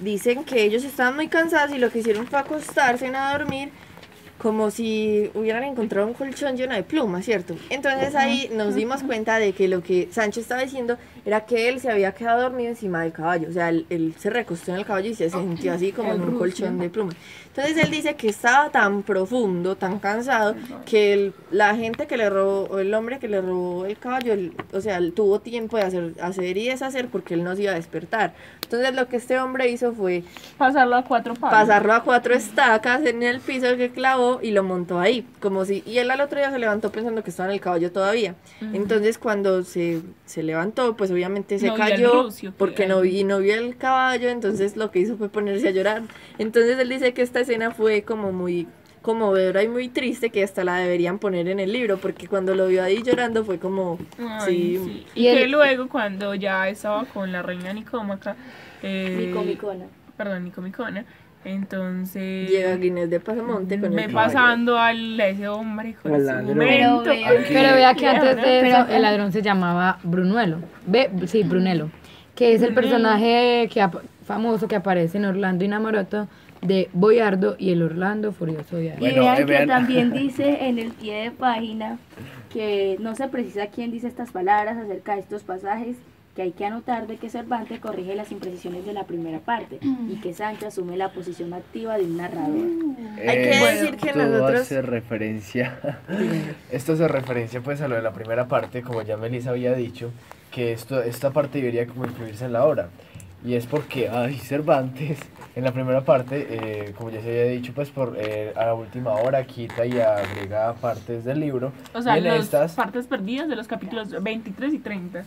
dicen que ellos estaban muy cansados y lo que hicieron fue acostarse a dormir como si hubieran encontrado un colchón lleno de plumas, ¿cierto? Entonces ahí nos dimos cuenta de que lo que Sancho estaba diciendo era que él se había quedado dormido encima del caballo, o sea, él se recostó en el caballo y se sintió así como en un colchón de plumas. Entonces él dice que estaba tan profundo, tan cansado, que la gente que le robó, o el hombre que le robó el caballo, o sea, él tuvo tiempo de hacer y deshacer porque él no se iba a despertar. Entonces lo que este hombre hizo fue Pasarlo a 4 palos. pasarlo a 4 estacas en el piso que clavó y lo montó ahí, como si, y él al otro día se levantó pensando que estaba en el caballo todavía. Entonces cuando se levantó, pues obviamente se No vio al cayó rucio, porque no vio el caballo, entonces lo que hizo fue ponerse a llorar. Entonces él dice que esta escena fue como muy conmovedora y muy triste, que hasta la deberían poner en el libro, porque cuando lo vio ahí llorando fue como, Ay, sí. Y que luego cuando ya estaba con la reina Nicómaca, Nicomicona. Nicomicona, entonces Llega Guinés de Pasamonte con ve el caballo. pasando a ese hombre con Al su ladrón. jumento. Pero vea que antes de eso, Pero- el ladrón se llamaba Brunuelo. Sí, Brunelo. Que es el personaje famoso que aparece en Orlando Inamoroto de Boyardo y el Orlando Furioso de Aragón. Y Bueno, vean que vean. también dice en el pie de página que no se precisa quién dice estas palabras acerca de estos pasajes, que hay que anotar de que Cervantes corrige las imprecisiones de la primera parte y que Sancho asume la posición activa de un narrador. Hay que decir que Esto nosotros- hace referencia. Esto hace referencia pues a lo de la primera parte, como ya Melissa había dicho, que esta parte debería como incluirse en la obra. Y es porque Cervantes en la primera parte, como ya se había dicho, pues a la última hora quita y agrega partes del libro. O sea, y en las estas, partes perdidas de los capítulos 23 y 30.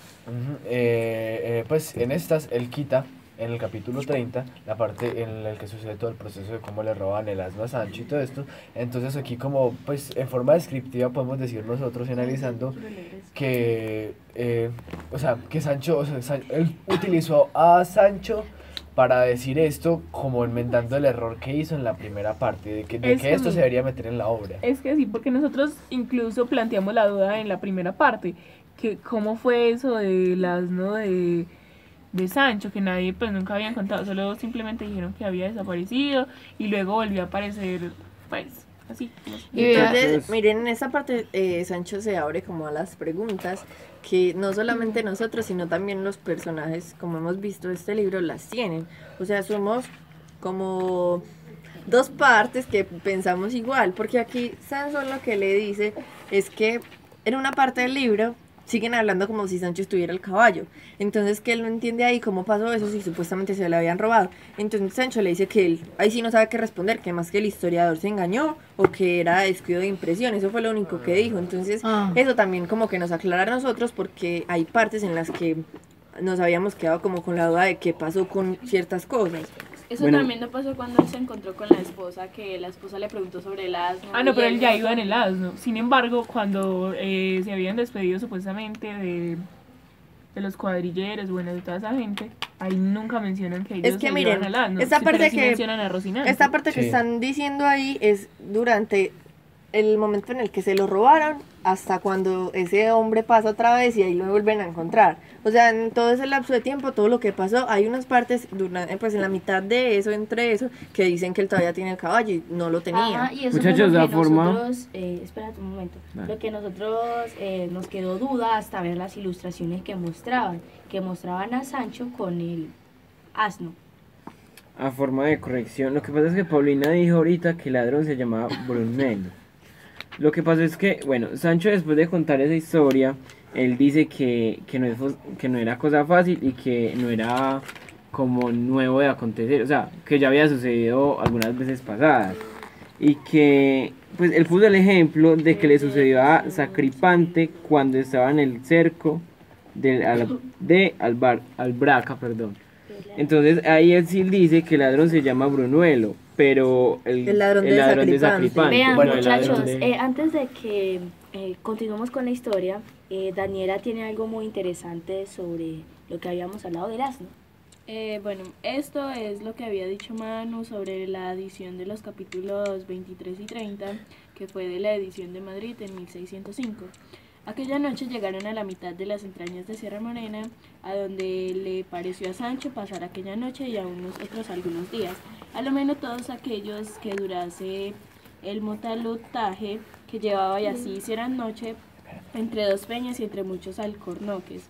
pues en estas él quita en el capítulo 30 la parte en la que sucede todo el proceso de cómo le roban el asno a Sancho y todo esto. Entonces aquí como pues en forma descriptiva podemos decir nosotros analizando que o sea que Sancho, o sea, él utilizó a Sancho para decir esto como enmendando el error que hizo en la primera parte de que Es que esto se debería meter en la obra. Es que sí, porque nosotros incluso planteamos la duda en la primera parte, que cómo fue eso del asno de Sancho, que nadie pues nunca habían contado, solo simplemente dijeron que había desaparecido y luego volvió a aparecer pues así. Y vea- Entonces, miren, en esta parte Sancho se abre como a las preguntas que no solamente nosotros, sino también los personajes, como hemos visto este libro, las tienen. O sea, somos como dos partes que pensamos igual, porque aquí Sansón lo que le dice es que en una parte del libro siguen hablando como si Sancho estuviera el caballo. Entonces que él no entiende ahí cómo pasó eso si supuestamente se lo habían robado. Entonces Sancho le dice que él ahí sí no sabe qué responder, que más que el historiador se engañó o que era descuido de impresión. Eso fue lo único que dijo. Entonces eso también como que nos aclara a nosotros, porque hay partes en las que nos habíamos quedado como con la duda de qué pasó con ciertas cosas. Eso también no pasó cuando él se encontró con la esposa, que la esposa le preguntó sobre el asno. Ah, no, pero él ya iba en el asno. Sin embargo, cuando se habían despedido supuestamente de los cuadrilleros, bueno, de toda esa gente, ahí nunca mencionan que ellos es que se miren, llevan al asno. esta parte pero sí que mencionan a Rocinante. esta parte que están diciendo ahí es durante el momento en el que se lo robaron hasta cuando ese hombre pasa otra vez y ahí lo vuelven a encontrar. O sea, en todo ese lapso de tiempo, todo lo que pasó, hay unas partes pues en la mitad de eso, entre eso, que dicen que él todavía tiene el caballo y no lo tenía. Ajá, y eso Muchachos, fue lo la que forma... nosotros, espérate un momento, lo que nosotros nos quedó duda hasta ver las ilustraciones que mostraban a Sancho con el asno. A forma de corrección, lo que pasa es que Paulina dijo ahorita que el ladrón se llamaba Brunello. Lo que pasó es que, bueno, Sancho después de contar esa historia, él dice que no era cosa fácil y que no era como nuevo de acontecer, o sea, que ya había sucedido algunas veces pasadas. Y que, pues, él puso el ejemplo de que le sucedió a Sacripante cuando estaba en el cerco de Albraca, perdón. Entonces ahí él sí dice que el ladrón se llama Brunuelo, pero el ladrón de Sacripante. Vean, bueno, muchachos, antes de que continuemos con la historia, Daniela tiene algo muy interesante sobre lo que habíamos hablado del asno. Bueno, esto es lo que había dicho Manu sobre la edición de los capítulos 23 y 30, que fue de la edición de Madrid en 1605. Aquella noche llegaron a la mitad de las entrañas de Sierra Morena, a donde le pareció a Sancho pasar aquella noche y a unos otros algunos días, a lo menos todos aquellos que durase el motalutaje que llevaba, y así hicieran noche entre dos peñas y entre muchos alcornoques.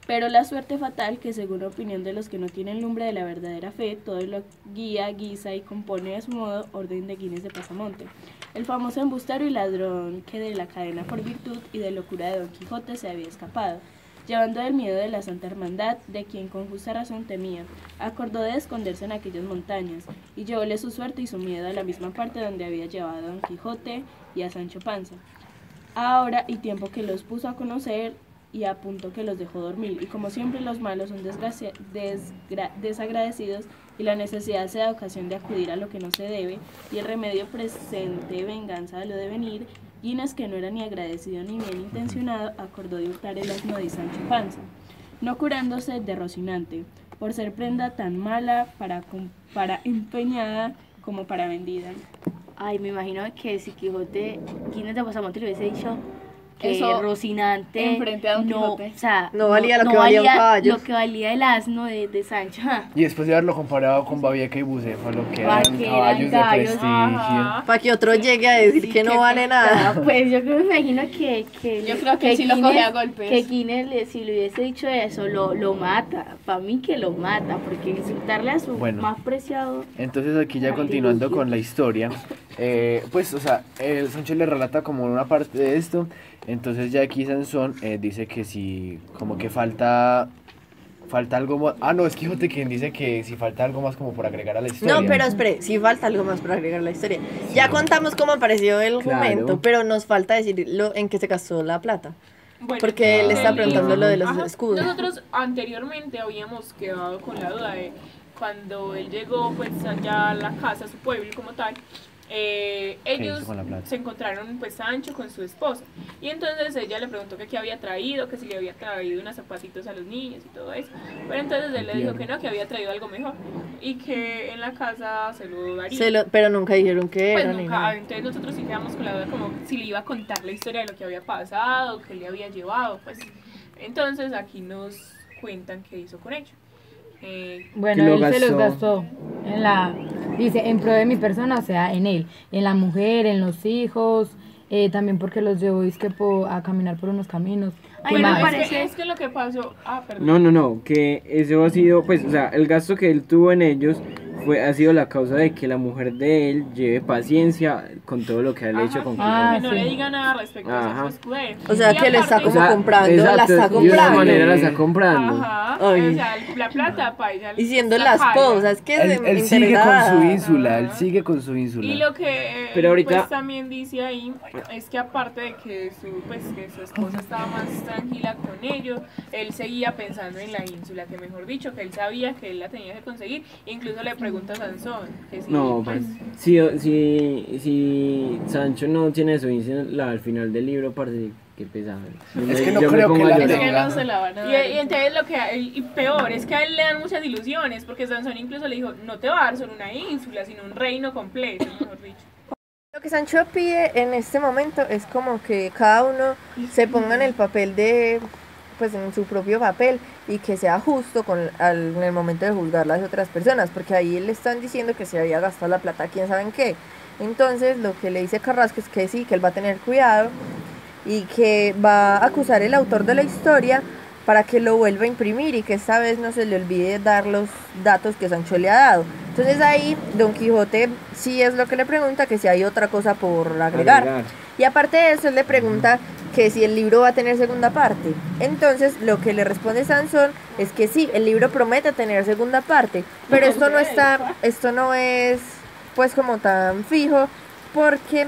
Pero la suerte fatal, que según la opinión de los que no tienen lumbre de la verdadera fe, todo lo guía, guisa y compone a su modo orden de Guinness de Pasamonte, el famoso embustero y ladrón que de la cadena por virtud y de locura de Don Quijote se había escapado, llevando el miedo de la Santa Hermandad, de quien con justa razón temía, acordó de esconderse en aquellas montañas, y llevóle su suerte y su miedo a la misma parte donde había llevado a Don Quijote y a Sancho Panza. Ahora y tiempo que los puso a conocer, y a punto que los dejó dormir, y como siempre los malos son desagradecidos, y la necesidad se da ocasión de acudir a lo que no se debe, y el remedio presente venganza de lo de venir, Guinness, que no era ni agradecido ni bien intencionado, acordó de hurtar el asno de Sancho Panza, no curándose de Rocinante, por ser prenda tan mala para empeñada como para vendida. Ay, me imagino que si Quijote, Guinness de Pasamonte le hubiese dicho que Eso Rocinante enfrente a Don no, Quijote. o sea, No valía lo que valía un caballo. lo que valía el asno de Sancho. Y después de haberlo comparado con Babieca y Bucéfalo, que Pa' eran que caballos de eran gallos. prestigio. Ajá. Para que otro llegue a decir Sí, que no vale nada. Pues yo creo, me imagino que Yo creo que sí lo coge a golpes. Que Guinness, si le hubiese dicho eso, lo mata. Para mí que lo mata, porque insultarle a su Bueno. más preciado. Entonces aquí ya continuando con la historia, pues o sea, el Sancho le relata como una parte de esto, entonces ya aquí Sansón dice que si como que falta algo más, no, es Quijote quien dice que si falta algo más como por agregar a la historia. No, pero espere, sí falta algo más para agregar a la historia. Ya contamos cómo apareció el Claro. jumento, pero nos falta decir en qué se gastó la plata. Bueno, Porque él está el preguntando libro- lo de los Ajá. escudos. Nosotros anteriormente habíamos quedado con la duda de cuando él llegó pues allá a la casa, a su pueblo como tal, ellos hizo con la plata? se encontraron pues Sancho con su esposa, y entonces ella le preguntó que qué había traído, que si le había traído unos zapacitos a los niños y todo eso, pero entonces él le dijo que no, que había traído algo mejor y que en la casa se lo daría. Pero nunca dijeron que Pues era ni nunca, nada. entonces nosotros sí quedamos con la duda como si le iba a contar la historia de lo que había pasado, que le había llevado, pues entonces aquí nos cuentan qué hizo con ello. Bueno, Que lo él se los gastó. gastó dice, en pro de mi persona, o sea, en él, en la mujer, en los hijos, también porque los llevó a caminar por unos caminos. Ay, ¿Qué me más? parece- Es que lo que pasó, perdón. No, que eso ha sido, pues, o sea, el gasto que él tuvo en ellos ha sido la causa de que la mujer de él lleve paciencia con todo lo que ha hecho con que no sí. le diga nada respecto a su escudero. O sea, Y que le está aparte- como comprando, la está de una comprando. manera la está comprando. Ajá, Ay. o sea, la plata paisa. Y siendo la la paga. esposa, es que Él es sigue con su interesada. ínsula, él Ajá. sigue con su ínsula. Y lo que Pero ahorita- pues, también dice ahí es que aparte de que que su esposa estaba más tranquila con ellos, él seguía pensando en la ínsula, que mejor dicho, que él sabía que él la tenía que conseguir. Incluso le pregunta a Sansón que si, No, pues, si Sancho no tiene su ínsula al final del libro, parece que pesado. Es que no Yo me creo pongo que a la llorar. Es que tenga. no se la van a y, dar. y entonces lo que y peor es que a él le dan muchas ilusiones, porque Sansón incluso le dijo, no te va a dar solo una ínsula, sino un reino completo, mejor dicho. Lo que Sancho pide en este momento es como que cada uno se ponga en el papel de, pues en su propio papel y que sea justo en el momento de juzgar a las otras personas, porque ahí le están diciendo que se había gastado la plata, quién sabe en qué. Entonces lo que le dice Carrasco es que sí, que él va a tener cuidado y que va a acusar el autor de la historia para que lo vuelva a imprimir y que esta vez no se le olvide dar los datos que Sancho le ha dado. Entonces ahí Don Quijote sí es lo que le pregunta, que si hay otra cosa por agregar. Y aparte de eso, él le pregunta que si el libro va a tener segunda parte. Entonces lo que le responde Sansón es que sí, el libro promete tener segunda parte, pero esto no es pues como tan fijo, porque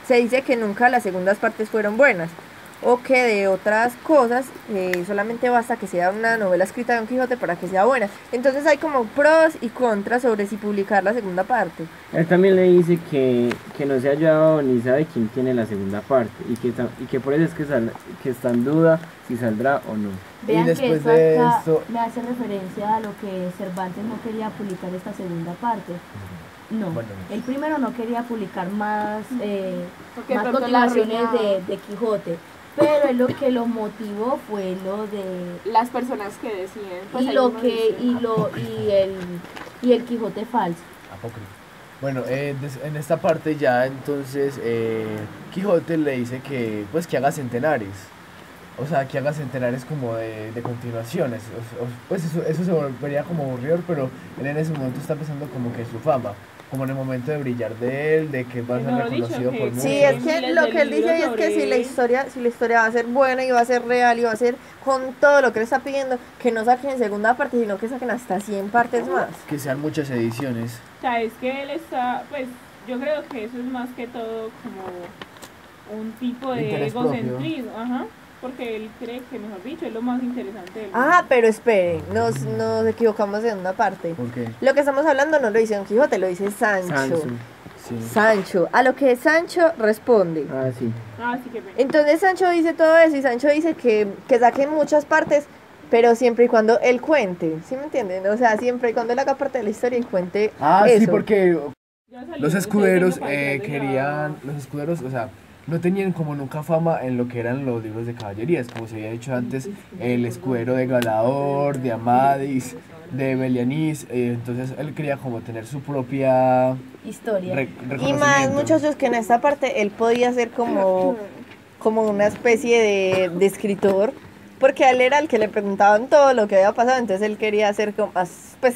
se dice que nunca las segundas partes fueron buenas, o que de otras cosas solamente basta que sea una novela escrita de Don Quijote para que sea buena. Entonces hay como pros y contras sobre si publicar la segunda parte. Él también le dice que no se ha hallado ni sabe quién tiene la segunda parte y que por eso es que está en duda si saldrá o no. Vean que después eso de acá esto- me hace referencia a lo que Cervantes no quería publicar esta segunda parte. No, Bueno. él primero no quería publicar más, Porque más pronto la continuaciones arruinaba. de Quijote, pero él lo que lo motivó fue lo de Las personas que decían. Pues y ahí lo mismo que dicen. y el Quijote falso. Apócrifo. Bueno, en esta parte ya entonces Quijote le dice que pues que haga centenares. O sea, que haga centenares como de continuaciones. Pues eso se volvería como aburrido, pero él en ese momento está pensando como que su fama, como en el momento de brillar de él, de que va a ser Mejor dicho, reconocido que por muchos. Sí, es que miles lo de que él dice libros es que sobre si la él. historia va a ser buena y va a ser real y va a ser con todo lo que él está pidiendo, que no saquen segunda parte, sino que saquen hasta 100 partes más. Que sean muchas ediciones. O sea, es que él está, pues, yo creo que eso es más que todo como un tipo de Interés propio. egocentrismo, ajá, porque él cree que, mejor dicho, es lo más interesante del Ah, pero esperen, nos equivocamos en una parte. ¿Por qué? Lo que estamos hablando no lo dice Don Quijote, lo dice Sancho. Sancho. Sí. Sancho, a lo que Sancho responde. Ah, sí. Ah, sí que Entonces Sancho dice todo eso y Sancho dice que saquen muchas partes, pero siempre y cuando él cuente, ¿sí me entienden? O sea, siempre y cuando él haga parte de la historia y cuente Ah, eso. sí, porque ya salió, los o sea, escuderos tengo para detrás de querían, los escuderos, o sea, no tenían como nunca fama en lo que eran los libros de caballerías, como se había dicho antes, el escudero de Galador, de Amadis, de Belianís, entonces él quería como tener su propia Historia. Y más reconocimiento. muchachos que en esta parte él podía ser como una especie de escritor, porque a él era el que le preguntaban todo lo que había pasado, entonces él quería ser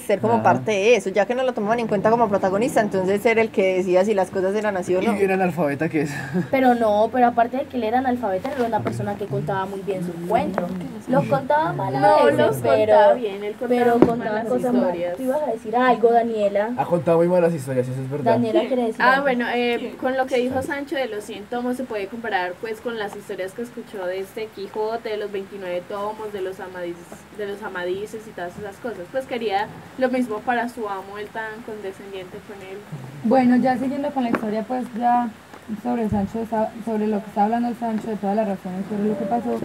ser como Ajá. parte de eso, ya que no lo tomaban en cuenta como protagonista, entonces era el que decía si las cosas eran así o no. Y era analfabeta que es. Pero no, pero aparte de que él era analfabeta, era una persona que contaba muy bien su cuento. Los contaba mal a No veces, los contaba bien, él contaba pero muy contaba malas cosas malas. historias. Tú ibas a decir algo, Daniela. Ha contado muy malas historias, eso es verdad. Daniela quiere decir Ah, algo. bueno, con lo que dijo Sancho de los 100 tomos se puede comparar pues con las historias que escuchó de este Quijote, de los 29 tomos, de los amadises y todas esas cosas. Pues quería lo mismo para su amo, el tan condescendiente con él. Bueno, ya siguiendo con la historia, pues ya sobre Sancho, sobre lo que está hablando Sancho, de todas las razones sobre lo que pasó,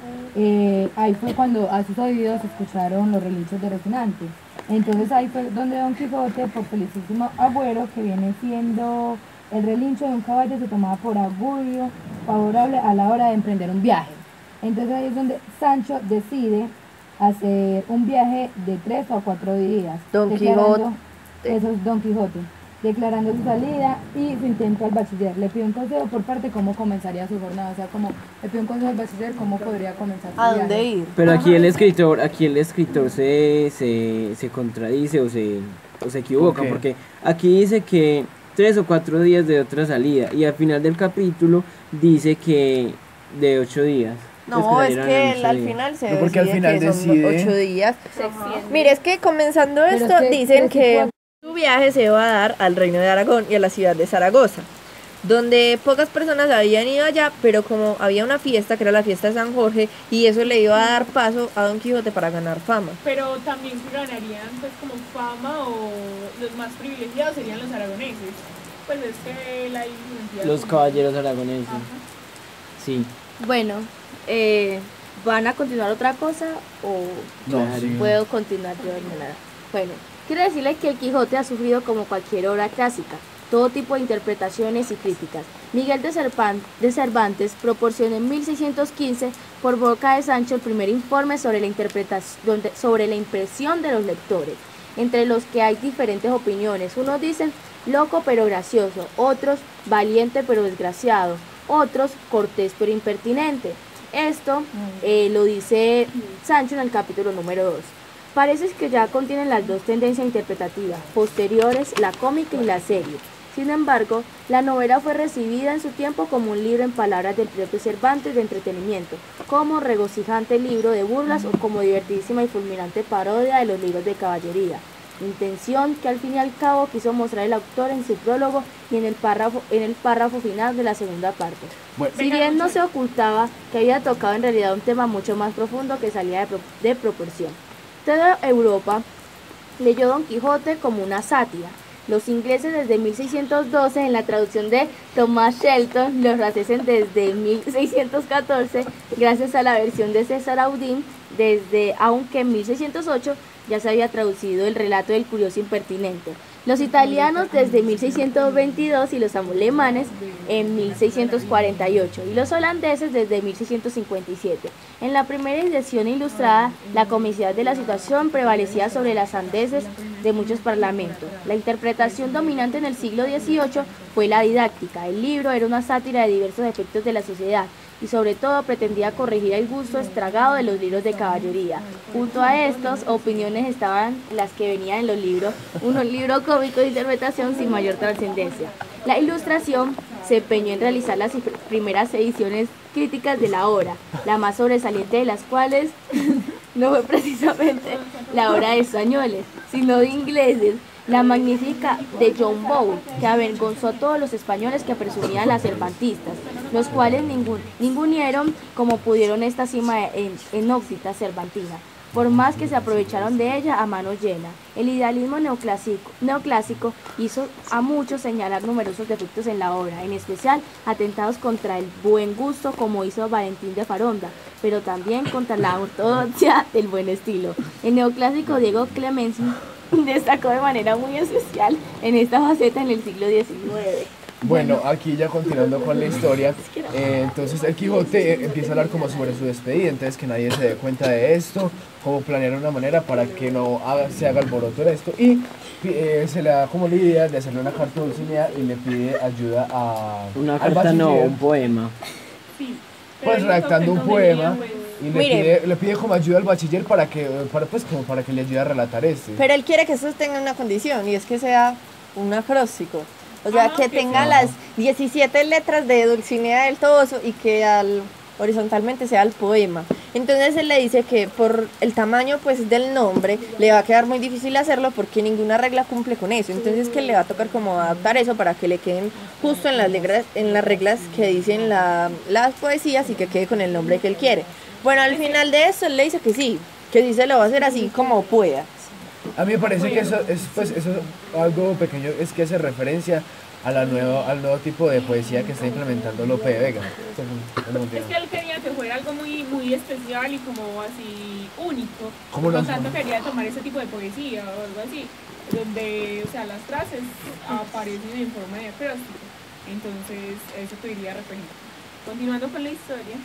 ahí fue cuando a sus oídos escucharon los relinchos de Rocinante. Entonces ahí fue donde Don Quijote, por felicísimo agüero, que viene siendo el relincho de un caballo, se tomaba por augurio favorable a la hora de emprender un viaje. Entonces ahí es donde Sancho decide hacer un viaje de 3 o 4 días. Don declarando- Quijote. Eso es Don Quijote. Declarando su salida y su intento al bachiller. Le pidió un consejo por parte cómo comenzaría su jornada. O sea, como le pidió un consejo al bachiller cómo podría comenzar su ¿A viaje. dónde ir? Pero aquí el escritor se contradice o se o se equivocan, Ok. porque aquí dice que 3 o 4 días de otra salida, y al final del capítulo dice que de 8 días. Pues No, es salieran que en él 8 al días. final se No, porque al decide final que son decide- 8 días. Se extiende. Mire, es que comenzando Pero esto, es que- dicen pero que sí, su viaje se va a dar al Reino de Aragón y a la ciudad de Zaragoza, donde pocas personas habían ido allá, pero como había una fiesta, que era la fiesta de San Jorge, y eso le iba a dar paso a Don Quijote para ganar fama. Pero también se ganarían pues como fama o los más privilegiados serían los aragoneses. Pues es que la influencia Los como- caballeros aragoneses. Ajá. Sí. Bueno, ¿van a continuar otra cosa o No, Claro. sí. puedo continuar yo de manera? Bueno, quiero decirle que el Quijote ha sufrido como cualquier obra clásica, todo tipo de interpretaciones y críticas. Miguel de Cervantes proporcionó en 1615 por boca de Sancho el primer informe sobre la interpretación, sobre la impresión de los lectores, entre los que hay diferentes opiniones. Unos dicen loco pero gracioso, otros valiente pero desgraciado, otros cortés pero impertinente. Esto lo dice Sancho en el capítulo número 2. Parece que ya contienen las dos tendencias interpretativas posteriores, la cómica y la seria. Sin embargo, la novela fue recibida en su tiempo como un libro en palabras del propio Cervantes de entretenimiento, como regocijante libro de burlas o como divertidísima y fulminante parodia de los libros de caballería. Intención que al fin y al cabo quiso mostrar el autor en su prólogo y en el párrafo final de la segunda parte. Bueno, Si bien no se ocultaba que había tocado en realidad un tema mucho más profundo que salía de proporción. Toda Europa leyó Don Quijote como una sátira. Los ingleses desde 1612, en la traducción de Thomas Shelton, los franceses desde 1614, gracias a la versión de César Audin, aunque en 1608 ya se había traducido el relato del curioso impertinente. Los italianos desde 1622 y los alemanes en 1648 y los holandeses desde 1657. En la primera edición ilustrada, la comicidad de la situación prevalecía sobre las sandeces de muchos parlamentos. La interpretación dominante en el siglo XVIII fue la didáctica. El libro era una sátira de diversos efectos de la sociedad y sobre todo pretendía corregir el gusto estragado de los libros de caballería. Junto a estos, opiniones estaban las que venían en los libros, unos libros cómicos de interpretación sin mayor trascendencia. La Ilustración se empeñó en realizar las primeras ediciones críticas de la obra, la más sobresaliente de las cuales no fue precisamente la obra de españoles, sino de ingleses, la magnífica de John Bowl, que avergonzó a todos los españoles que presumían las cervantistas, los cuales ningunieron como pudieron esta cima enóxita cervantina, por más que se aprovecharon de ella a mano llena. El idealismo neoclásico hizo a muchos señalar numerosos defectos en la obra, en especial atentados contra el buen gusto como hizo Valentín de Faronda, pero también contra la ortodoxia del buen estilo. El neoclásico Diego Clemency destacó de manera muy especial en esta faceta en el siglo XIX. Bueno, aquí ya continuando con la historia, entonces el Quijote empieza a hablar como sobre su despedida, entonces que nadie se dé cuenta de esto, cómo planear una manera para que no se haga alboroto de esto, y se le da como la idea de hacerle una carta a Dulcinea y le pide ayuda Una al carta no, bachiller, un poema. Sí. pues Pero redactando un dijo que no poema, venía, pues, y Mire. le pide como ayuda al bachiller para que le ayude a relatar este. Pero él quiere que esto tenga una condición y es que sea un acróstico. O sea, que que tenga sí. las 17 letras de Dulcinea del Toboso y que horizontalmente sea el poema. Entonces él le dice que por el tamaño pues del nombre le va a quedar muy difícil hacerlo porque ninguna regla cumple con eso. Entonces que le va a tocar como adaptar eso para que le queden justo en las reglas que dicen las poesías y que quede con el nombre que él quiere. Bueno, al final de eso él le dice que sí se lo va a hacer así como pueda. A mí me parece que eso es algo pequeño, es que hace referencia a al nuevo tipo de poesía que está implementando Lope de Vega. Es que él quería que fuera algo muy, muy especial y como así único. ¿Cómo Por lo lo hace? tanto quería tomar ese tipo de poesía o algo así, donde, o sea, las frases aparecen en forma de acróstico. Entonces, eso te iría a referir. Continuando con la historia.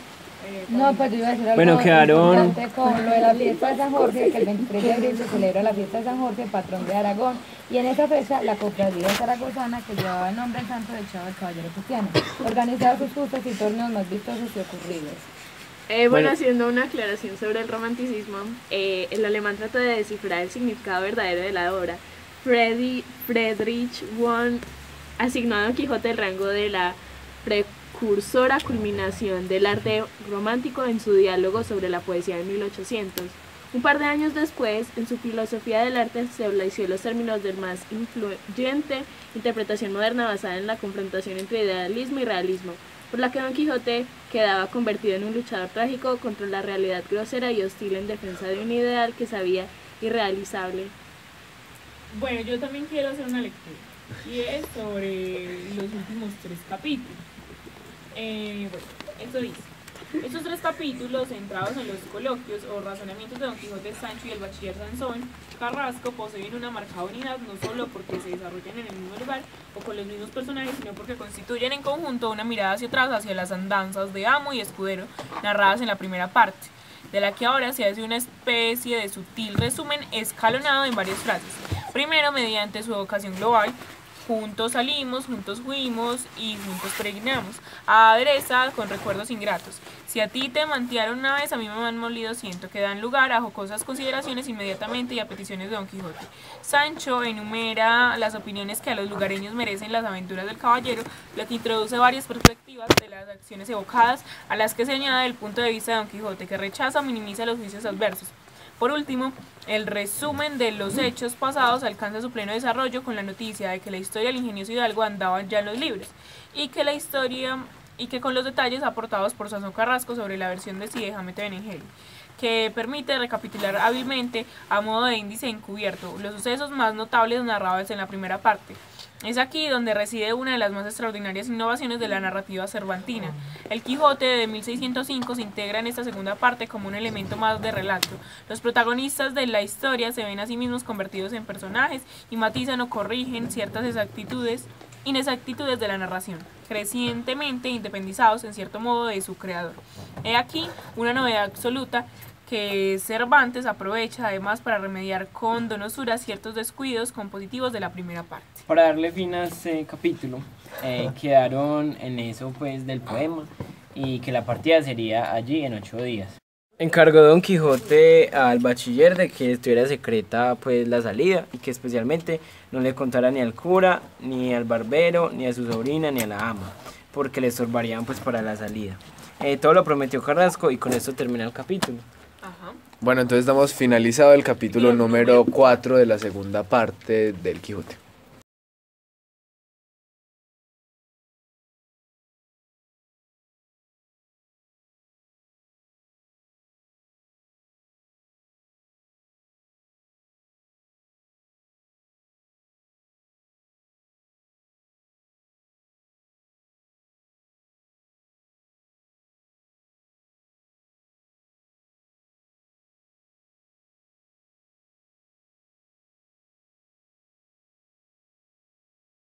No, pues yo iba a decir algo Bueno, quedaron- importante con lo de la fiesta de San Jorge, que el 23 de abril se celebra la fiesta de San Jorge, patrón de Aragón, y en esa fecha la cofradía zaragozana, que llevaba el nombre santo del Chavo del Caballero Cristiano, organizaba sus justas y torneos más vistosos y ocurridos. Bueno, Bueno. haciendo una aclaración sobre el romanticismo, el alemán trata de descifrar el significado verdadero de la obra, Friedrich von asignó a Don Quijote el rango de la precursora culminación del arte romántico en su diálogo sobre la poesía de 1800. Un par de años después, en su filosofía del arte estableció los términos del más influyente interpretación moderna basada en la confrontación entre idealismo y realismo, por la que Don Quijote quedaba convertido en un luchador trágico contra la realidad grosera y hostil en defensa de un ideal que sabía irrealizable. Bueno, yo también quiero hacer una lectura y es sobre los últimos 3 capítulos. Bueno, esto dice: estos 3 capítulos, centrados en los coloquios o razonamientos de Don Quijote, Sancho y el bachiller Sansón Carrasco, poseen una marcada unidad no solo porque se desarrollan en el mismo lugar o con los mismos personajes, sino porque constituyen en conjunto una mirada hacia atrás, hacia las andanzas de amo y escudero narradas en la primera parte, de la que ahora se hace una especie de sutil resumen escalonado en varias frases. Primero, mediante su evocación global: juntos salimos, juntos fuimos y juntos peregrinamos. Adereza con recuerdos ingratos: si a ti te mantearon una vez, a mí me han molido ciento, que dan lugar a jocosas consideraciones inmediatamente y a peticiones de Don Quijote. Sancho enumera las opiniones que a los lugareños merecen las aventuras del caballero, lo que introduce varias perspectivas de las acciones evocadas, a las que se añade el punto de vista de Don Quijote, que rechaza o minimiza los juicios adversos. Por último, el resumen de los hechos pasados alcanza su pleno desarrollo con la noticia de que la historia del ingenioso Hidalgo andaba ya en los libros y que con los detalles aportados por Sansón Carrasco sobre la versión de Cide Hamete Benengeli, que permite recapitular hábilmente, a modo de índice encubierto, los sucesos más notables narrados en la primera parte. Es aquí donde reside una de las más extraordinarias innovaciones de la narrativa cervantina. El Quijote de 1605 se integra en esta segunda parte como un elemento más de relato. Los protagonistas de la historia se ven a sí mismos convertidos en personajes y matizan o corrigen ciertas inexactitudes de la narración, crecientemente independizados en cierto modo de su creador. He aquí una novedad absoluta que Cervantes aprovecha además para remediar con donosura ciertos descuidos compositivos de la primera parte. Para darle fin a este capítulo, quedaron en eso pues del poema y que la partida sería allí en 8 días. Encargó Don Quijote al bachiller de que estuviera secreta pues la salida y que especialmente no le contara ni al cura, ni al barbero, ni a su sobrina, ni a la ama, porque le estorbarían pues para la salida. Todo lo prometió Carrasco y con esto termina el capítulo. Ajá. Bueno, entonces damos finalizado el capítulo número 4 de la segunda parte del Quijote.